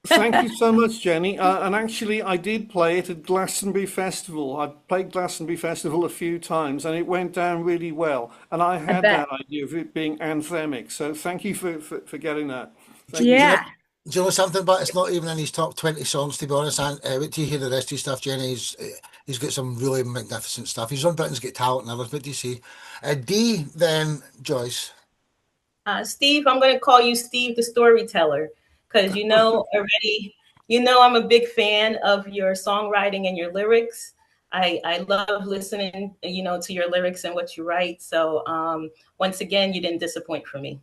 Thank you so much, Jenny. And actually, I did play it at Glastonbury Festival. I played Glastonbury Festival a few times, and it went down really well. And I had that idea of it being anthemic. So thank you for getting that. Thank you. Do you know something? But it's not even in his top 20 songs, to be honest. And wait till you hear the rest of his stuff, Jenny. He's got some really magnificent stuff. He's on Britain's Got Talent and others. What do you see? Dee, then Joyce. Steve, I'm going to call you Steve the Storyteller, because you know already, I'm a big fan of your songwriting and your lyrics. I love listening, to your lyrics and what you write. So once again, you didn't disappoint for me.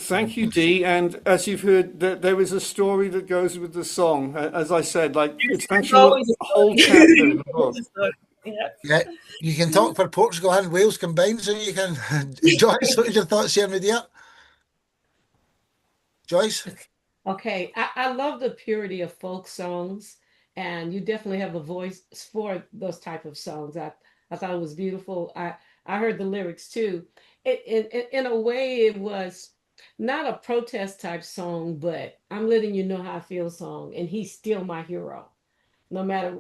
Thank you, Dee. And as you've heard, there is a story that goes with the song. As I said, it's actually a whole chapter in the book. Yeah, you can talk for Portugal and Wales combined, so you can. Joyce, what are your thoughts here, Media? Joyce? Okay, I love the purity of folk songs, and you definitely have a voice for those type of songs. I thought it was beautiful. I heard the lyrics too. In a way, it was not a protest type song, but I'm letting you know how I feel song, and he's still my hero, no matter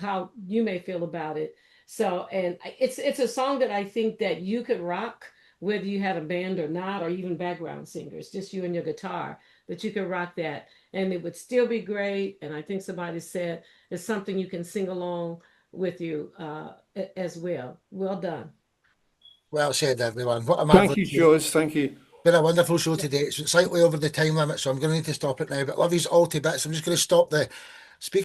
how you may feel about it. So, and it's a song that I think that you could rock whether you had a band or not, or even background singers, just you and your guitar, that you could rock that. And it would still be great. And I think somebody said it's something you can sing along with you as well. Well done. Well said, everyone. What a Thank you, marvelous Joyce. Thank you. been a wonderful show today. It's slightly over the time limit, so I'm going to need to stop it now. But love yous all to bits. I'm just going to stop the speaker.